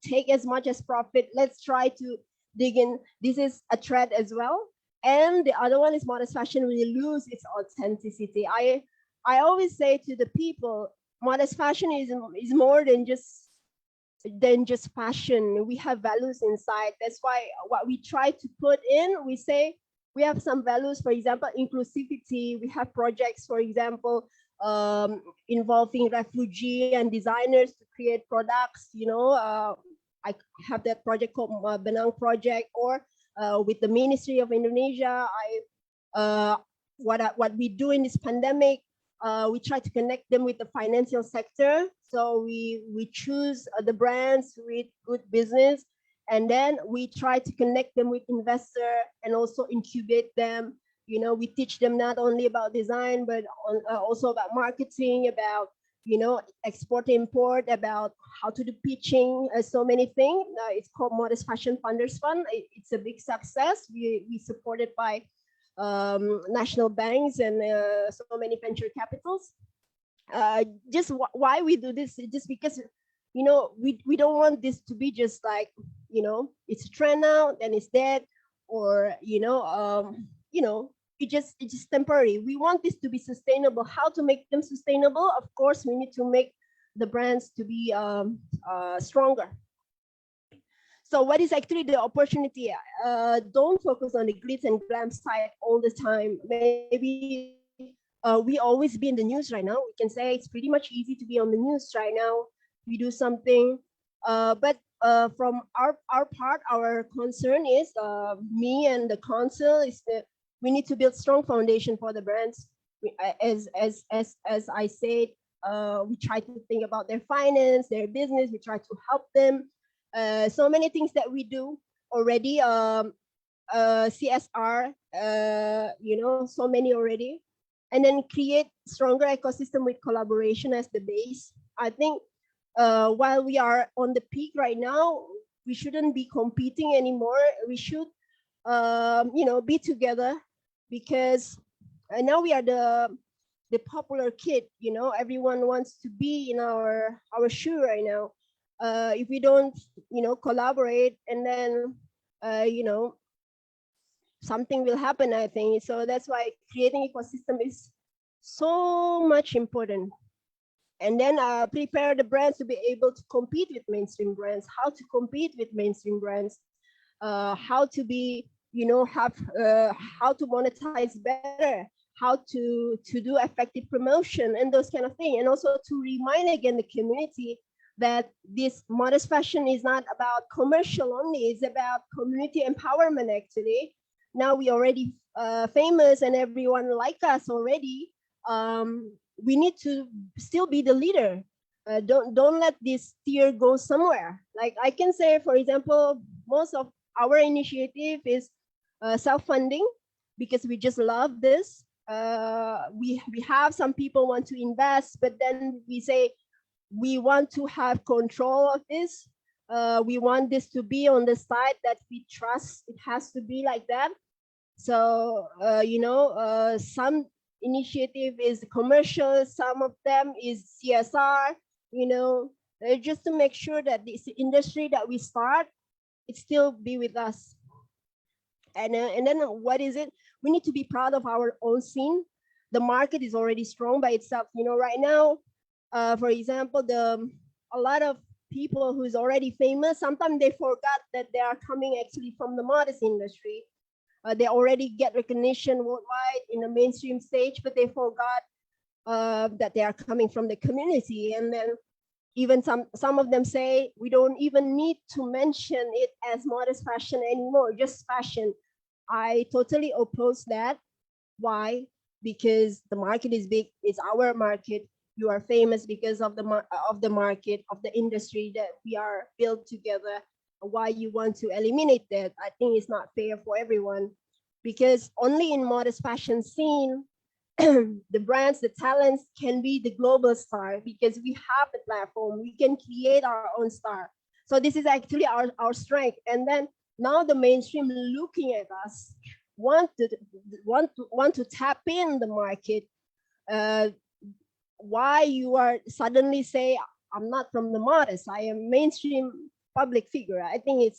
take as much as profit. Let's try to dig in. This is a trend as well. And the other one is modest fashion will lose its authenticity. I always say to the people, modest fashion is more than just fashion. We have values inside. That's why what we try to put in, we say we have some values. For example, inclusivity. We have projects, for example, involving refugee and designers to create products. I have that project called Benang Project, or with the Ministry of Indonesia. What we do in this pandemic, we try to connect them with the financial sector. So we choose the brands with good business, and then we try to connect them with investor and also incubate them. We teach them not only about design, but also about marketing, about export import, about how to do pitching, so many things. It's called Modest Fashion Funders Fund. It's a big success. We supported by national banks and so many venture capitals. Just why we do this, just because we don't want this to be just like it's a trend now, then it's dead, or it's just temporary. We want this to be sustainable. How to make them sustainable? Of course, we need to make the brands to be stronger. So what is actually the opportunity? Don't focus on the glitz and glam side all the time. Maybe we always be in the news right now. We can say it's pretty much easy to be on the news right now. We do something, but from our part, our concern is me and the council is that we need to build strong foundation for the brands. As I said, we try to think about their finance, their business. We try to help them. So many things that we do already. CSR, so many already, and then create stronger ecosystem with collaboration as the base. I think while we are on the peak right now, we shouldn't be competing anymore. We should, be together, because now we are the popular kid. Everyone wants to be in our shoe right now. If we don't, collaborate, and then, something will happen, I think. So that's why creating ecosystem is so much important. And then prepare the brands to be able to compete with mainstream brands. How to compete with mainstream brands? How to be, how to monetize better? How to do effective promotion and those kind of things. And also to remind again the community that this modest fashion is not about commercial only. It's about community empowerment, actually. Now we already famous and everyone like us already. We need to still be the leader. Don't let this tier go somewhere. Like I can say, for example, most of our initiative is self-funding, because we just love this. We have some people want to invest, but then we say we want to have control of this. We want this to be on the side that we trust. It has to be like that. So some initiative is commercial, some of them is CSR, just to make sure that this industry that we start, it still be with us. And then what is it? We need to be proud of our own scene. The market is already strong by itself. You know, right now, for example, a lot of people who's already famous, sometimes they forgot that they are coming actually from the modest industry. They already get recognition worldwide in the mainstream stage, but they forgot that they are coming from the community. And then even some of them say we don't even need to mention it as modest fashion anymore, just fashion. I totally oppose that. Why? Because the market is big. It's our market. You are famous because of the market, of the industry that we are built together. Why you want to eliminate that? I think it's not fair for everyone, because only in modest fashion scene the brands, the talents can be the global star, because we have the platform. We can create our own star. So this is actually our strength. And then now the mainstream looking at us want to tap in the market. Why you are suddenly say I'm not from the modest, I am mainstream public figure? I think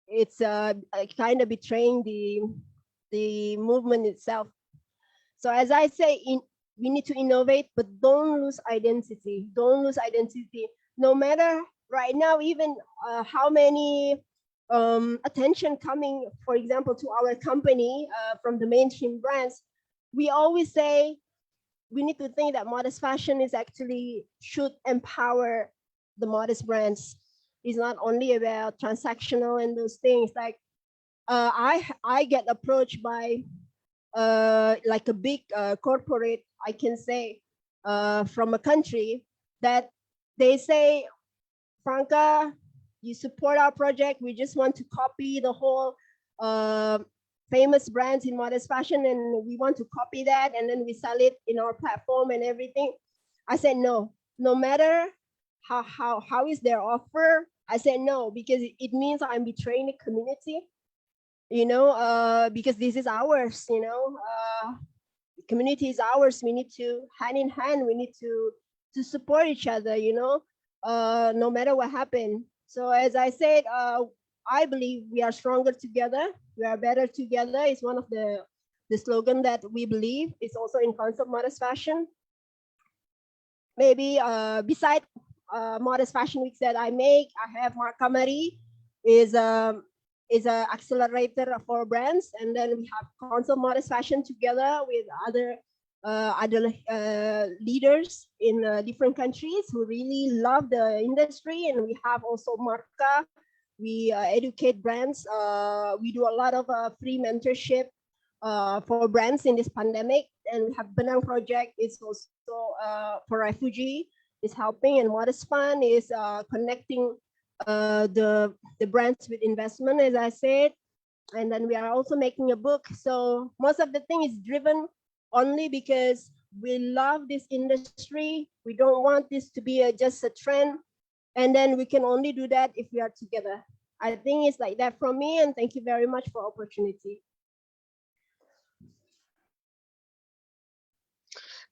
it's kind of betraying the movement itself. So as I say, we need to innovate, but don't lose identity. Don't lose identity. No matter right now, even how many attention coming, for example, to our company from the mainstream brands, we always say we need to think that modest fashion is actually should empower the modest brands. It's not only about transactional and those things. Like I get approached by like a big corporate, I can say, from a country that they say, Franca, you support our project. We just want to copy the whole famous brands in modest fashion, and we want to copy that, and then we sell it in our platform and everything. I said no. No matter how is their offer, I said no, because it means I'm betraying the community. You know, because this is ours. You know, the community is ours. We need to hand in hand. We need to support each other. You know, no matter what happened. So as I said, I believe we are stronger together. We are better together. It's one of the slogan that we believe. It's also in concept modest fashion. Maybe beside modest fashion weeks that I make, I have Mark Kamari is an accelerator for brands, and then we have concept modest fashion together with other leaders in different countries who really love the industry. And we have also Marka. We educate brands. We do a lot of free mentorship for brands in this pandemic. And we have Benang project. It's also for refugee. Is helping, and Modest Fund is connecting the brands with investment, as I said. And then we are also making a book. So most of the thing is driven only because we love this industry. We don't want this to be just a trend. And then we can only do that if we are together. I think it's like that from me, and thank you very much for opportunity.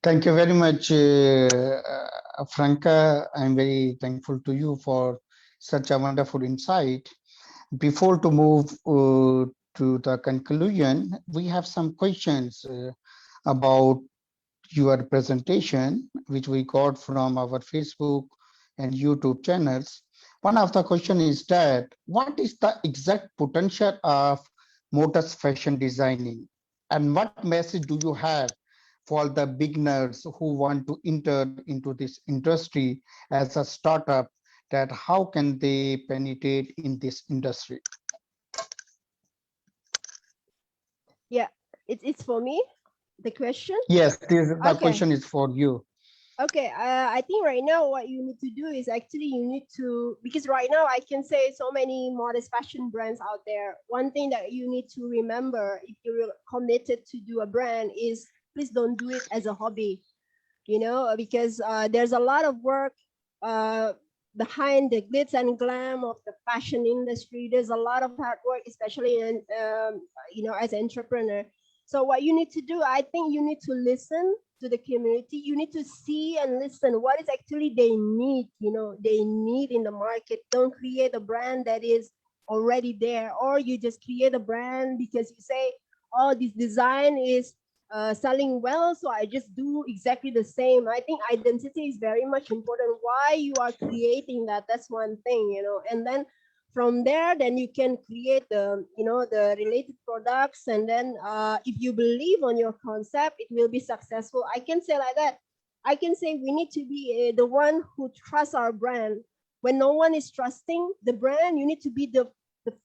Thank you very much, Franca. I'm very thankful to you for such a wonderful insight. Before to move to the conclusion, we have some questions about your presentation, which we got from our Facebook and YouTube channels. One of the question is that, what is the exact potential of modest fashion designing? And what message do you have for the beginners who want to enter into this industry as a startup, that how can they penetrate in this industry? Yeah, it's for me, the question? Yes, the question is for you. Okay, I think right now what you need to do is actually you need to, because right now I can say so many modest fashion brands out there. One thing that you need to remember if you're committed to do a brand is, please don't do it as a hobby, you know, because there's a lot of work behind the glitz and glam of the fashion industry. There's a lot of hard work, especially in, you know, as an entrepreneur. So what you need to do, I think you need to listen to the community. You need to see and listen what is actually they need, they need in the market. Don't create a brand that is already there, or you just create a brand because you say, oh, this design is selling well, so I just do exactly the same. I think identity is very much important. Why you are creating that, that's one thing, and then from there, then you can create the related products, and then if you believe on your concept, it will be successful. I can say like that. I can say we need to be the one who trusts our brand. When no one is trusting the brand, you need to be the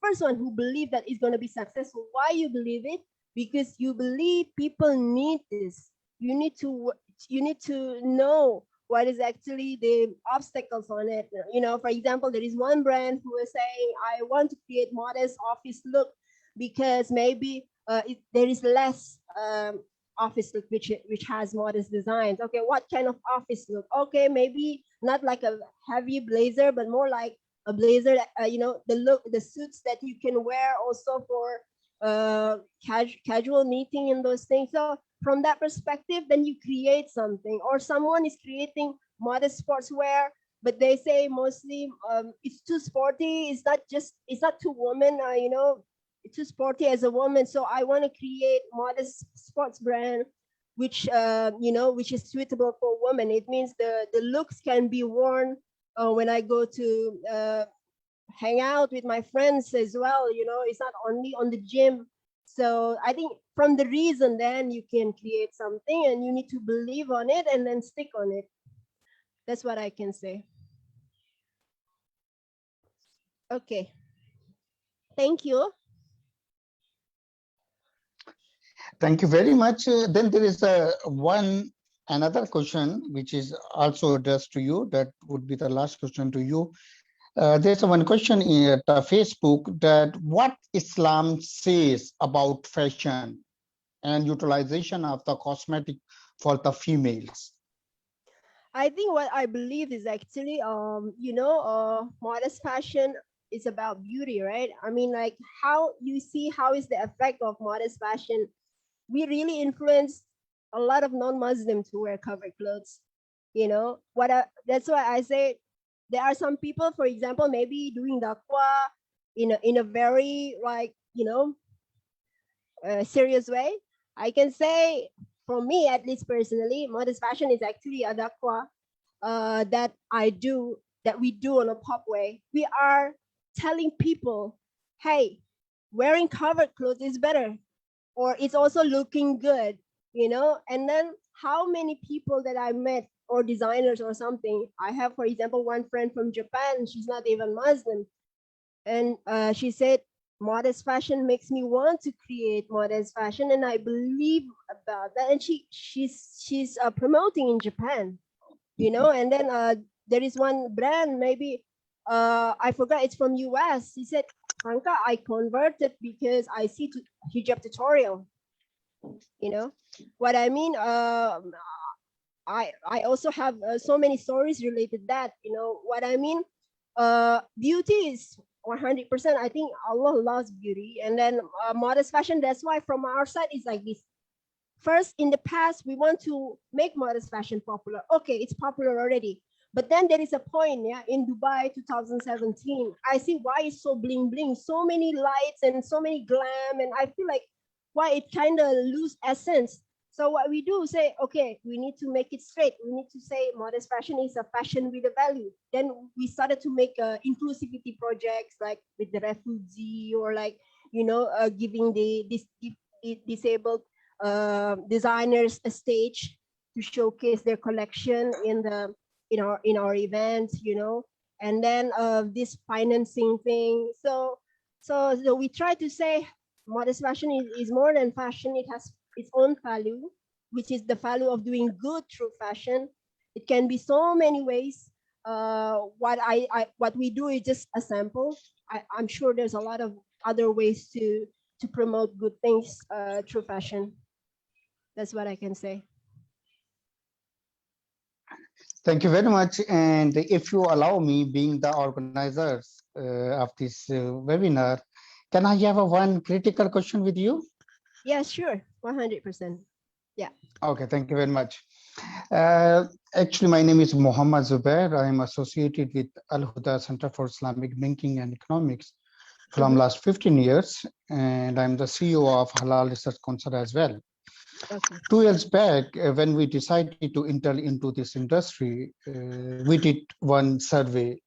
first one who believe that it's going to be successful. Why you believe it? Because you believe people need this. You need to know what is actually the obstacles on it. For example, there is one brand who is saying, I want to create modest office look because maybe there is less office look which has modest designs. Okay, what kind of office look? Okay, maybe not like a heavy blazer, but more like a blazer, the suits that you can wear also for casual meeting and those things. So from that perspective, then you create something. Or someone is creating modest sportswear, but they say mostly it's too sporty. It's not too woman. It's too sporty as a woman. So I want to create modest sports brand, which is suitable for women. It means the looks can be worn when I go to hang out with my friends as well. It's not only on the gym. So I think from the reason, then you can create something, and you need to believe on it and then stick on it. That's what I can say. Okay, thank you. Thank you very much. Then there is another question which is also addressed to you. That would be the last question to you. There's one question at Facebook that what Islam says about fashion and utilization of the cosmetic for the females. I think what I believe is actually, modest fashion is about beauty, right? I mean, like how you see how is the effect of modest fashion. We really influence a lot of non-Muslims to wear covered clothes. That's why I say there are some people, for example, maybe doing daqwa in a very serious way. I can say, for me at least personally, modest fashion is actually a daqwa that we do on a pop way. We are telling people, hey, wearing covered clothes is better, or it's also looking good, and then how many people that I met, or designers or something. I have, for example, one friend from Japan, she's not even Muslim, and she said, modest fashion makes me want to create modest fashion, and I believe about that. And she's promoting in Japan, and then there is one brand, maybe I forgot, it's from US. He said, Franca, I converted because I see hijab tutorial. What I mean, I also have so many stories related that, what I mean. Beauty is 100%. I think Allah loves beauty, and then modest fashion. That's why from our side it's like this. First, in the past, we want to make modest fashion popular. Okay, it's popular already. But then there is a point, in Dubai 2017, I see why it's so bling bling, so many lights and so many glam, and I feel like why it kind of lose essence. So what we do say, okay, we need to make it straight. We need to say modest fashion is a fashion with a value. Then we started to make inclusivity projects like with the refugee, or like, giving the disabled designers a stage to showcase their collection in our events, and then this financing thing. So we try to say modest fashion is more than fashion. It has its own value, which is the value of doing good through fashion. It can be so many ways. What we do is just a sample. I'm sure there's a lot of other ways to promote good things through fashion. That's what I can say. Thank you very much. And if you allow me, being the organizers of this webinar, can I have one critical question with you? Yeah, sure. 100%. Yeah. Okay, thank you very much. Actually, my name is Mohammad Zubair. I am associated with AlHuda Center for Islamic Banking and Economics from last 15 years, and I'm the CEO of Halal Research Council as well. Okay. 2 years back, when we decided to enter into this industry, we did one survey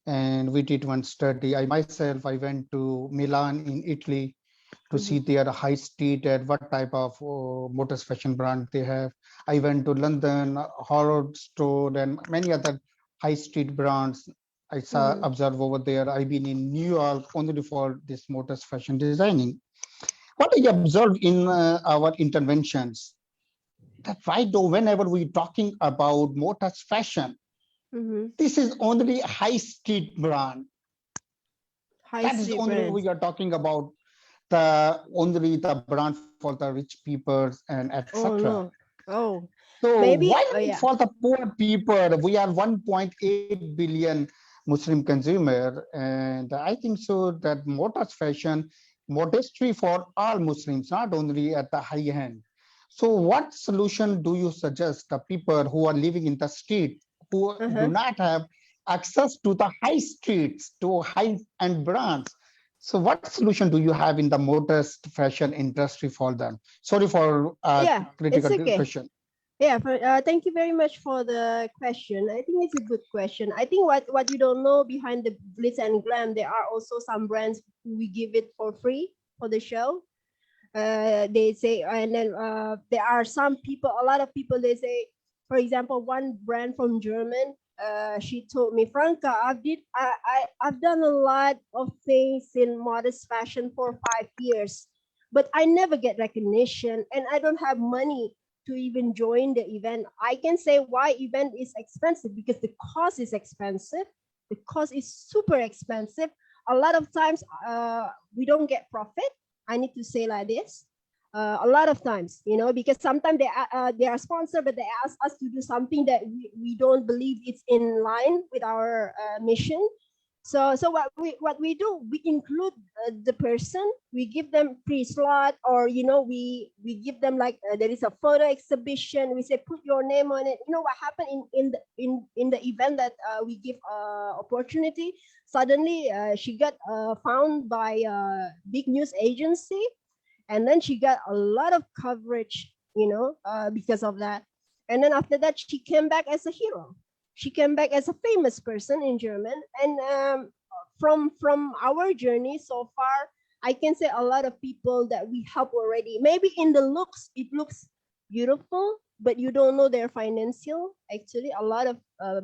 and we did one study. I went to Milan in Italy to see their high street and what type of motors fashion brand they have. I went to London, Harrods store, and many other high street brands I saw observe over there. I've been in New York only for this motors fashion designing. What I observed in our interventions, that right now, whenever we're talking about motors fashion, this is only high street brand. High That is street only brands. we are talking about the only the brand for the rich people and Oh etc. no. Oh, So maybe. why Oh not yeah. for the poor people? We are 1.8 billion Muslim consumer, and I think so that motors fashion modesty for all Muslims, not only at the high end. So what solution do you suggest the people who are living in the street who do not have access to the high streets, to high end brands? So what solution do you have in the motors fashion industry for them? Sorry for Yeah, it's critical okay. question. Yeah, thank you very much for the question. I think it's a good question. I think what you don't know, behind the glitz and glam, there are also some brands who we give it for free for the show. They say, and then there are some people, a lot of people, they say, for example, one brand from German, she told me, Franca, I've done a lot of things in modest fashion for 5 years, but I never get recognition and I don't have money to even join the event. I can say why event is expensive, because the cost is expensive. The cost is super expensive. A lot of times we don't get profit. I need to say like this. A lot of times, because sometimes they are sponsored, but they ask us to do something that we don't believe it's in line with our mission. So what we do, we include the person, we give them pre-slot, or we give them like there is a photo exhibition, we say put your name on it. What happened in the event that we give opportunity, suddenly she got found by a big news agency, and then she got a lot of coverage, because of that. And then after that, she came back as a hero. She came back as a famous person in German. And from our journey so far, I can say a lot of people that we help already. Maybe in the looks, it looks beautiful, but you don't know their financial. Actually, a lot of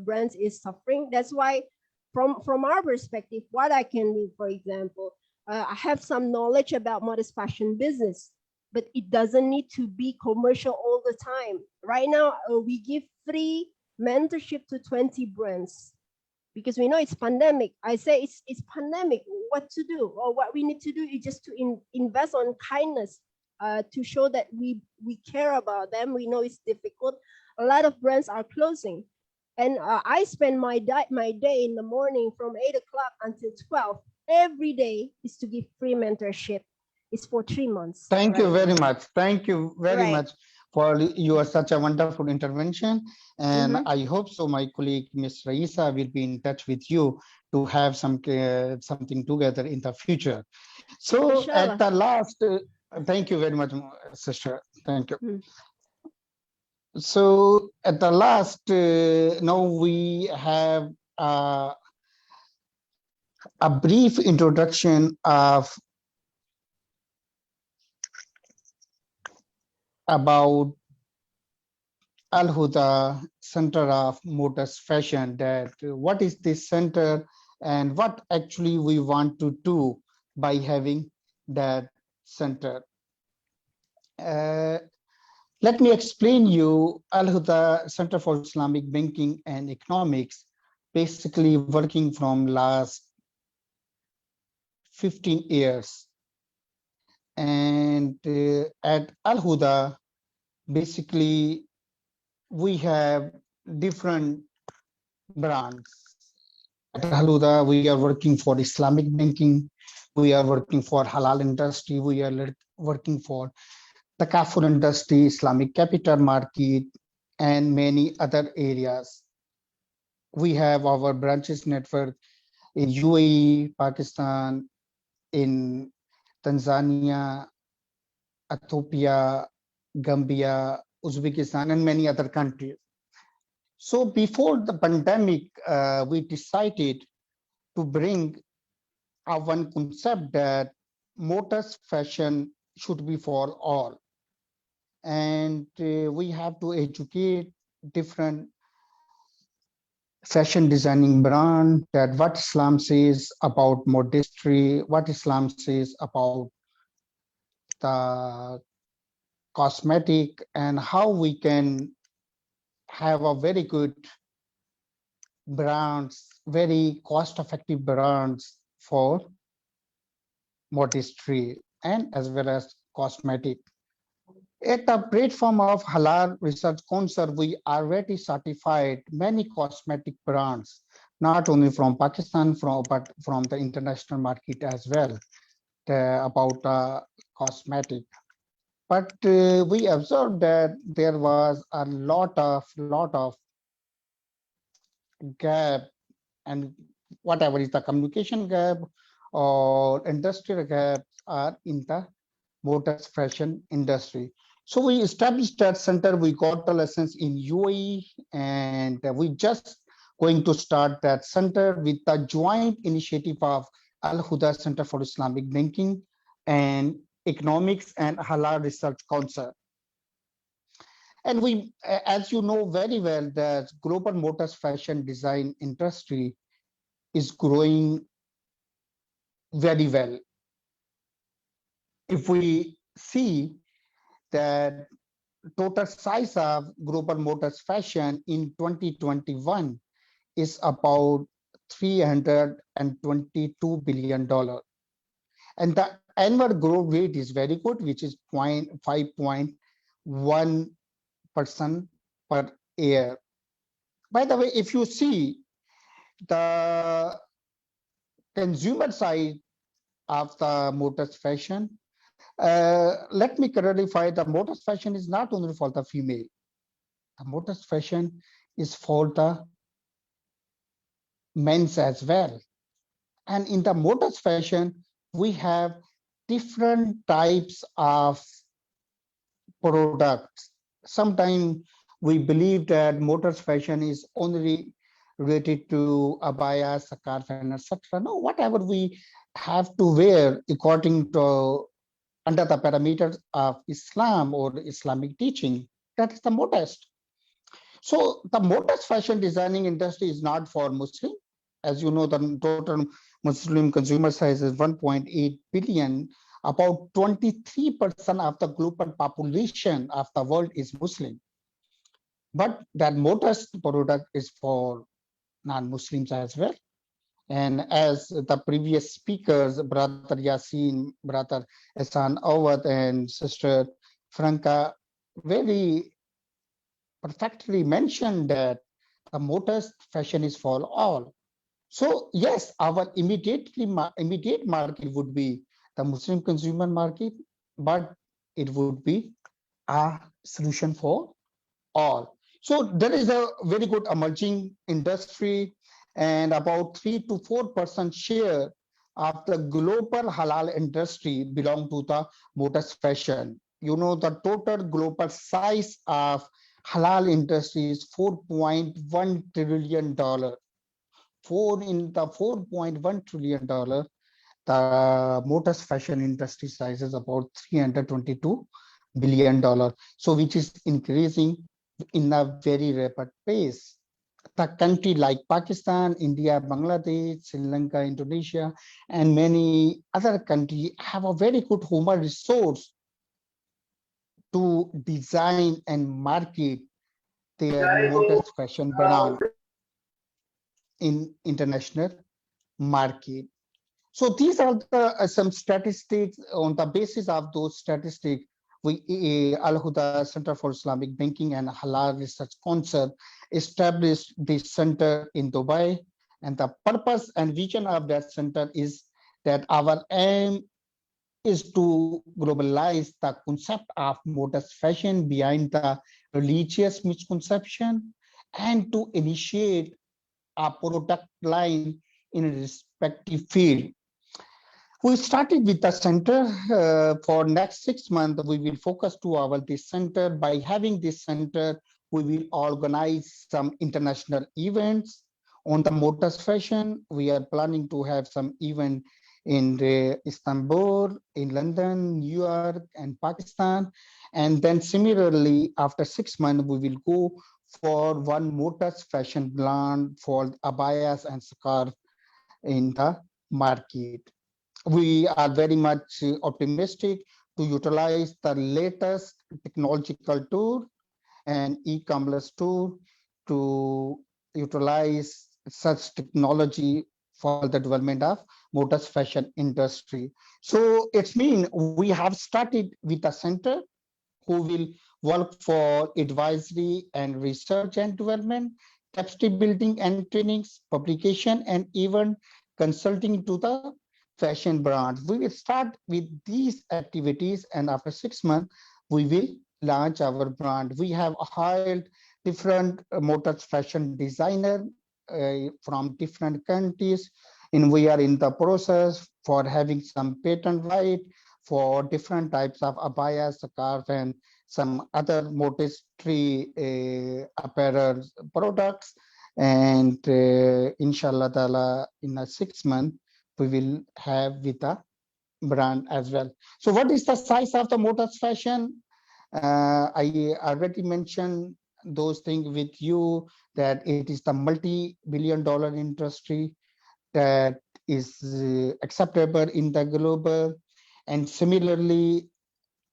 brands is suffering. That's why, from our perspective, what I can do, for example, I have some knowledge about modest fashion business, but it doesn't need to be commercial all the time. Right now, we give free mentorship to 20 brands because we know it's pandemic. I say it's pandemic. What to do, or what we need to do is just to invest on kindness, to show that we care about them. We know it's difficult. A lot of brands are closing, and I spend my day in the morning from 8 o'clock until 12. Every day is to give free mentorship. It's for 3 months. Thank you Right very now. much. Thank you very Right. much for your such a wonderful intervention. And I hope so my colleague, Ms. Raisa, will be in touch with you to have something together in the future. So at Inshallah. the last, thank you very much, sister. Thank you. So at the last, now we have a brief introduction of about AlHuda Center of Motors Fashion, that what is this center and what actually we want to do by having that center. Let me explain you. AlHuda Center for Islamic Banking and Economics basically working from last 15 years. And at AlHuda, basically we have different brands. At AlHuda, we are working for Islamic banking. We are working for halal industry. We are working for the kafur industry, Islamic capital market, and many other areas. We have our branches network in UAE, Pakistan, in Tanzania, Ethiopia, Gambia, Uzbekistan, and many other countries. So before the pandemic, we decided to bring one concept that motors fashion should be for all. And we have to educate different fashion designing brand that what Islam says about modesty, what Islam says about the cosmetic, and how we can have a very good brands, very cost-effective brands for modesty and as well as cosmetic. At the platform of Halal Research Council, we already certified many cosmetic brands, not only from Pakistan, but from the international market as well, about cosmetic. But we observed that there was a lot of gap, and whatever is the communication gap or industrial gaps are in the motors fashion industry. So we established that center. We got the lessons in UAE, and we just going to start that center with the joint initiative of AlHuda Center for Islamic Banking and Economics and Halal Research Council. And we, as you know very well, the global motors fashion design industry is growing very well. If we see that total size of global motors fashion in 2021 is about $322 billion. And the annual growth rate is very good, which is 5.1% per year. By the way, if you see the consumer side of the motors fashion, let me clarify, the motors fashion is not only for the female. The motors fashion is for the men's as well. And in the motors fashion, we have different types of products. Sometimes we believe that motors fashion is only related to abaya, scarf, and etc. No, whatever we have to wear according to under the parameters of Islam or Islamic teaching, that is the modest. So the modest fashion designing industry is not for Muslim. As you know, the total Muslim consumer size is 1.8 billion. About 23% of the global population of the world is Muslim. But that modest product is for non-Muslims as well. And as the previous speakers, Brother Yasin, Brother Ehsan Awad, and Sister Franca very perfectly mentioned that the modest fashion is for all. So yes, our immediate market would be the Muslim consumer market, but it would be a solution for all. So there is a very good emerging industry, and about 3 to 4% share of the global halal industry belong to the motors fashion. You know, the total global size of halal industry is $4.1 trillion. $4.1 trillion, the motors fashion industry size is about $322 billion. So which is increasing in a very rapid pace. The country like Pakistan, India, Bangladesh, Sri Lanka, Indonesia, and many other countries have a very good human resource to design and market their motors fashion brand in international market. So these are the some statistics. On the basis of those statistics, we AlHuda Center for Islamic Banking and Halal Research Council established this center in Dubai, and the purpose and vision of that center is that our aim is to globalize the concept of modest fashion behind the religious misconception and to initiate a product line in a respective field. We started with the center. For next 6 months, we will focus to our this center. By having this center, we will organize some international events on the modest fashion. We are planning to have some event in Istanbul, in London, New York, and Pakistan. And then similarly, after 6 months, we will go for one modest fashion brand for abayas and scarf in the market. We are very much optimistic to utilize the latest technological tool and e-commerce tool to utilize such technology for the development of modest fashion industry. So it's mean we have started with a center who will work for advisory and research and development, capacity building and trainings, publication, and even consulting to the fashion brands. We will start with these activities, and after 6 months, we will launch our brand. We have hired different motors fashion designer from different countries, and we are in the process for having some patent right for different types of abayas, scarf, and some other modestry apparel products. And inshallah ta'ala, in a 6 month, we will have with a brand as well. So what is the size of the motors fashion? I already mentioned those things with you, that it is the multi-billion-dollar industry that is acceptable in the global, and similarly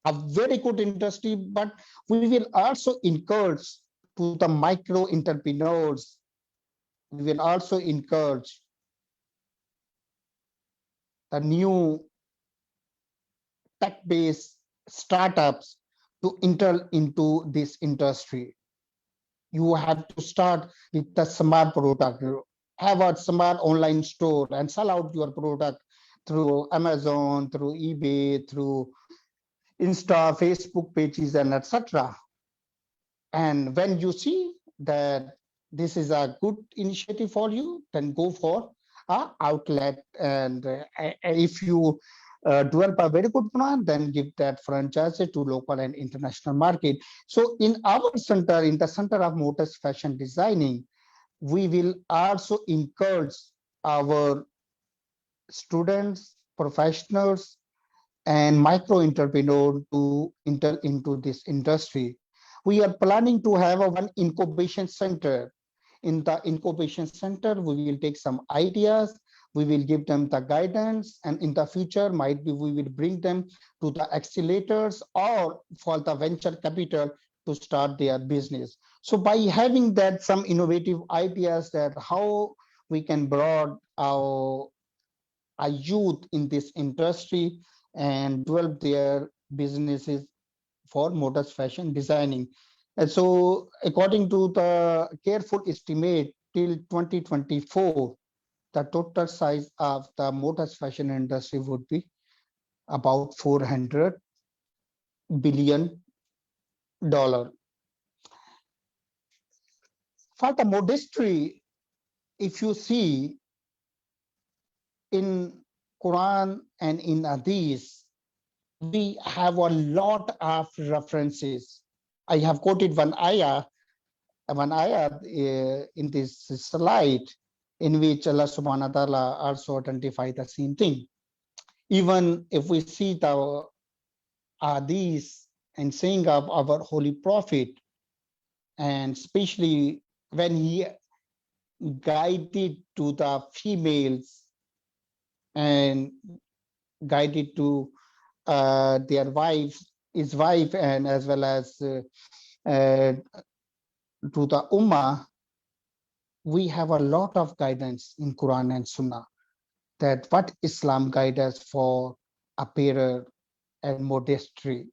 a very good industry, but we will also encourage to the micro entrepreneurs. We will also encourage the new tech-based startups to enter into this industry. You have to start with the smart product. Have a smart online store and sell out your product through Amazon, through eBay, through Insta, Facebook pages, and etc. And when you see that this is a good initiative for you, then go for a outlet. And if you develop a very good brand, then give that franchise to local and international market. So in our center, in the Center of Motors Fashion Designing, we will also encourage our students, professionals, and micro entrepreneur to enter into this industry. We are planning to have a one incubation center. In the incubation center, we will take some ideas, we will give them the guidance, and in the future, might be we will bring them to the accelerators or for the venture capital to start their business. So by having that some innovative ideas that how we can broaden our youth in this industry and develop their businesses for motors fashion designing. And so according to the careful estimate till 2024, the total size of the motors fashion industry would be about $400 billion. For the modestry, if you see in Quran and in Hadith, we have a lot of references. I have quoted one ayah in this slide, in which Allah subhanahu wa ta'ala also identified the same thing. Even if we see the hadith and saying of our holy prophet, and especially when he guided to the females and guided to their wives, his wife, and as well as to the ummah, we have a lot of guidance in Quran and Sunnah that what Islam guides us for apparel and modestry.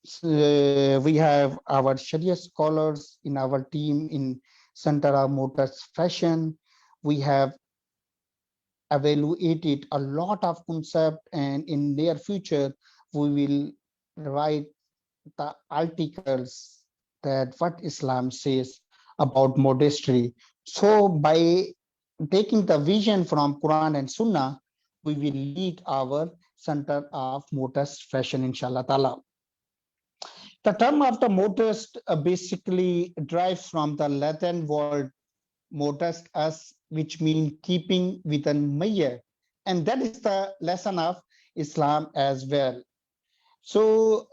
So, we have our Sharia scholars in our team in Center of Motors Fashion. We have evaluated a lot of concept, and in near future we will write the articles that what Islam says about modesty. So by taking the vision from Quran and Sunnah, we will lead our center of modest fashion, inshallah ta'ala. The term of the modest basically derives from the Latin word modest as, which means keeping within measure. And that is the lesson of Islam as well. So,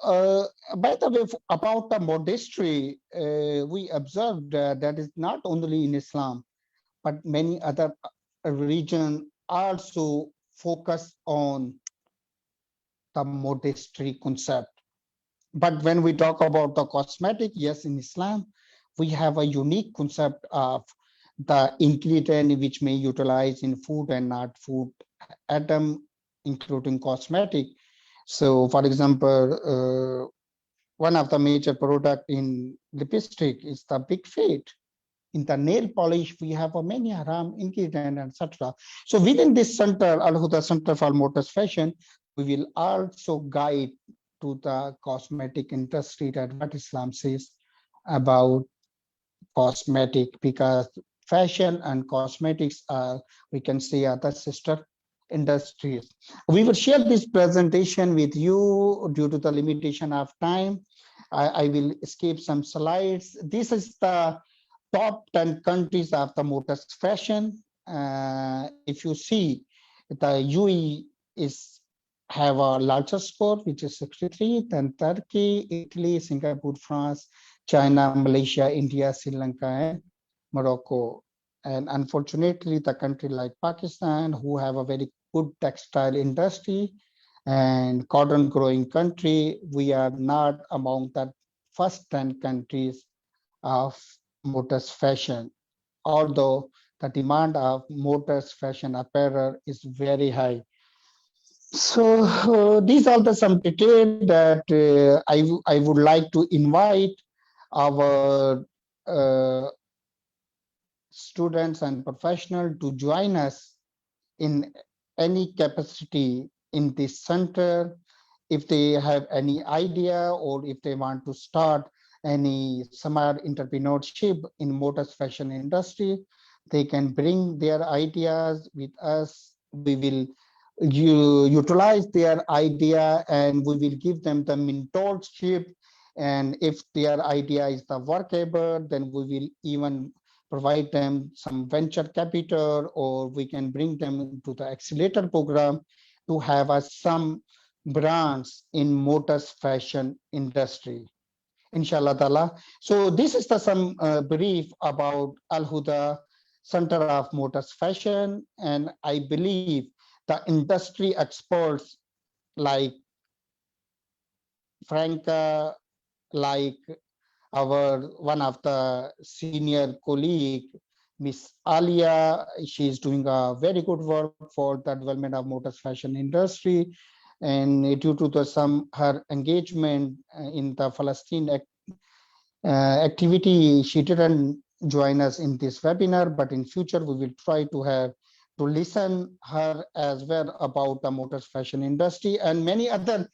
by the way, about the modesty, we observed that is not only in Islam, but many other religions also focus on the modesty concept. But when we talk about the cosmetic, yes, in Islam, we have a unique concept of the ingredient which may utilize in food and not food item, including cosmetic. So, for example, one of the major product in lipstick is the big fat. In the nail polish, we have a many haram ingredient, etc. So within this center, AlHuda Center for Modest Fashion, we will also guide to the cosmetic industry that what Islam says about cosmetic, because fashion and cosmetics are, we can say, other sister industries. We will share this presentation with you due to the limitation of time. I will skip some slides. This is the top 10 countries of the modest fashion. If you see, the UAE is have a larger score, which is 63, then Turkey, Italy, Singapore, France, China, Malaysia, India, Sri Lanka, and Morocco. And unfortunately, the country like Pakistan, who have a very good textile industry and cotton growing country, we are not among the first 10 countries of modest fashion, although the demand of modest fashion apparel is very high. So these are the some detail that I would like to invite our students and professionals to join us in any capacity in this center. If they have any idea or if they want to start any summer entrepreneurship in modest fashion industry, they can bring their ideas with us. We will utilize their idea and we will give them the mentorship. And if their idea is the workable, then we will even provide them some venture capital, or we can bring them into the accelerator program to have some brands in motors fashion industry, inshallah ta'ala. So this is the some brief about AlHuda Center of Motors Fashion, and I believe the industry experts like Franca, like our one of the senior colleague, Miss Alia, she is doing a very good work for the development of motors fashion industry. And due to the some her engagement in the Palestine activity, she didn't join us in this webinar, but in future we will try to have to listen her as well about the motors fashion industry and many other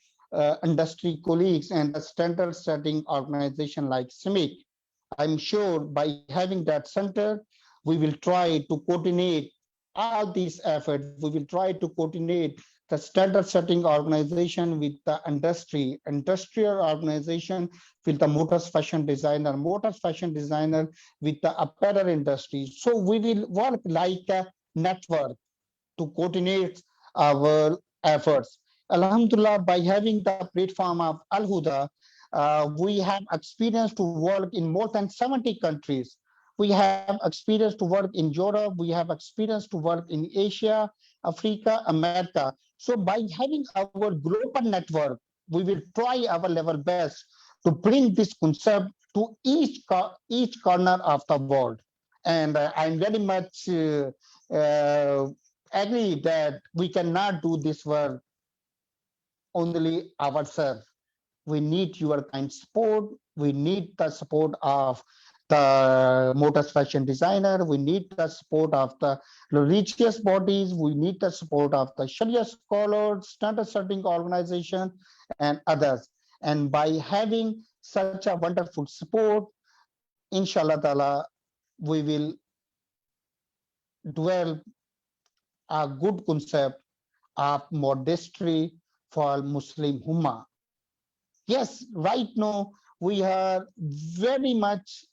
industry colleagues and the standard setting organization like CIBE. I'm sure by having that center, we will try to coordinate all these efforts. We will try to coordinate the standard setting organization with the industry, industrial organization with the motors fashion designer with the apparel industry. So we will work like a network to coordinate our efforts. Alhamdulillah, by having the platform of AlHuda, we have experience to work in more than 70 countries. We have experience to work in Europe. We have experience to work in Asia, Africa, America. So by having our global network, we will try our level best to bring this concept to each corner of the world. And I'm very much agree that we cannot do this work only ourselves. We need your kind support. We need the support of the modest fashion designer, we need the support of the religious bodies, we need the support of the Sharia scholars, standard setting organization, and others. And by having such a wonderful support, inshallah ta'ala, we will develop a good concept of modesty for Muslim Ummah. Yes, right now we are very much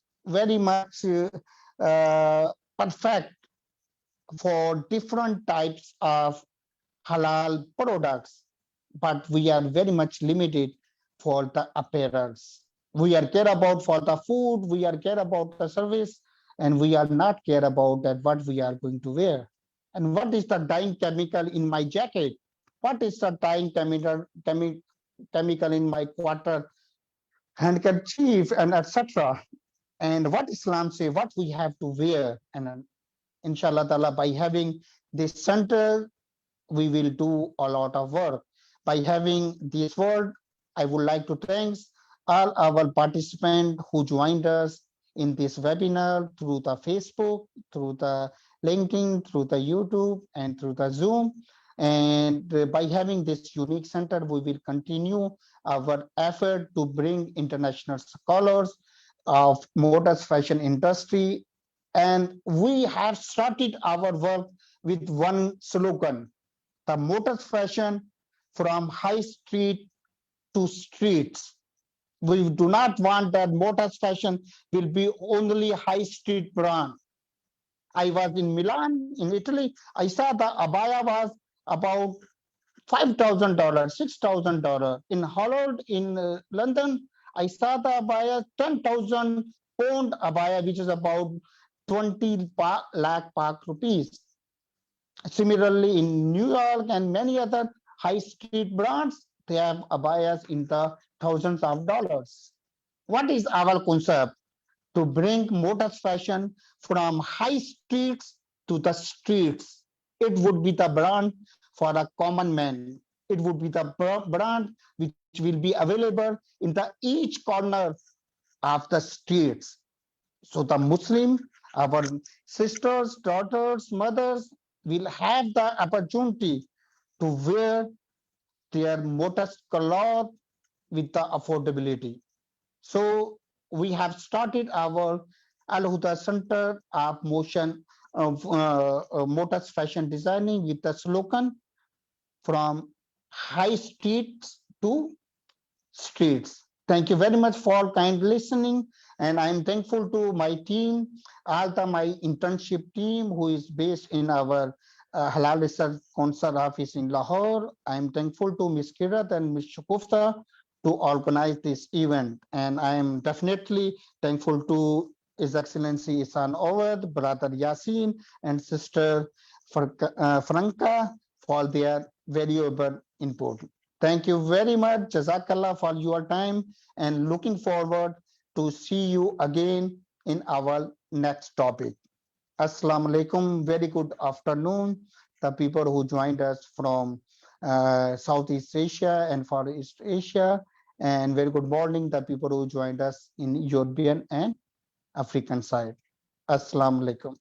perfect for different types of halal products, but we are very much limited for the apparels. We are care about for the food, we are care about the service, and we are not care about that what we are going to wear. And what is the dyeing chemical in my jacket? What is the dyeing chemical in my quarter handkerchief and etc. And what Islam say, what we have to wear. And inshallah ta'ala, by having this center, we will do a lot of work. By having this word, I would like to thank all our participants who joined us in this webinar through the Facebook, through the LinkedIn, through the YouTube, and through the Zoom. And by having this unique center, we will continue our effort to bring international scholars of modest fashion industry. And we have started our work with one slogan, the modest fashion from high street to streets. We do not want that modest fashion will be only high street brand. I was in Milan, in Italy. I saw the abaya was about $5,000, $6,000. In Holland, in London, I saw the abaya 10,000 pound abaya, which is about 20 lakh Pak rupees. Similarly, in New York and many other high street brands, they have abayas in the thousands of dollars. What is our concept? To bring modest fashion from high streets to the streets. It would be the brand for a common man. It would be the brand which will be available in the each corner of the streets. So the Muslim, our sisters, daughters, mothers will have the opportunity to wear their modest cloth with the affordability. So we have started our AlHuda Center of Motion of Modest Fashion Designing with the slogan from high streets to streets. Thank you very much for kind listening. And I'm thankful to my team, my internship team who is based in our Halal Research Council office in Lahore. I'm thankful to Ms. Kirat and Ms. Shukufta to organize this event. And I am definitely thankful to His Excellency Isan Owad, Brother Yasin, and Sister Franca for their valuable input. Thank you very much. Jazakallah for your time and looking forward to see you again in our next topic. Assalamu alaikum. Very good afternoon. The people who joined us from Southeast Asia and Far East Asia, and very good morning, the people who joined us in European and African side. Assalamu alaikum.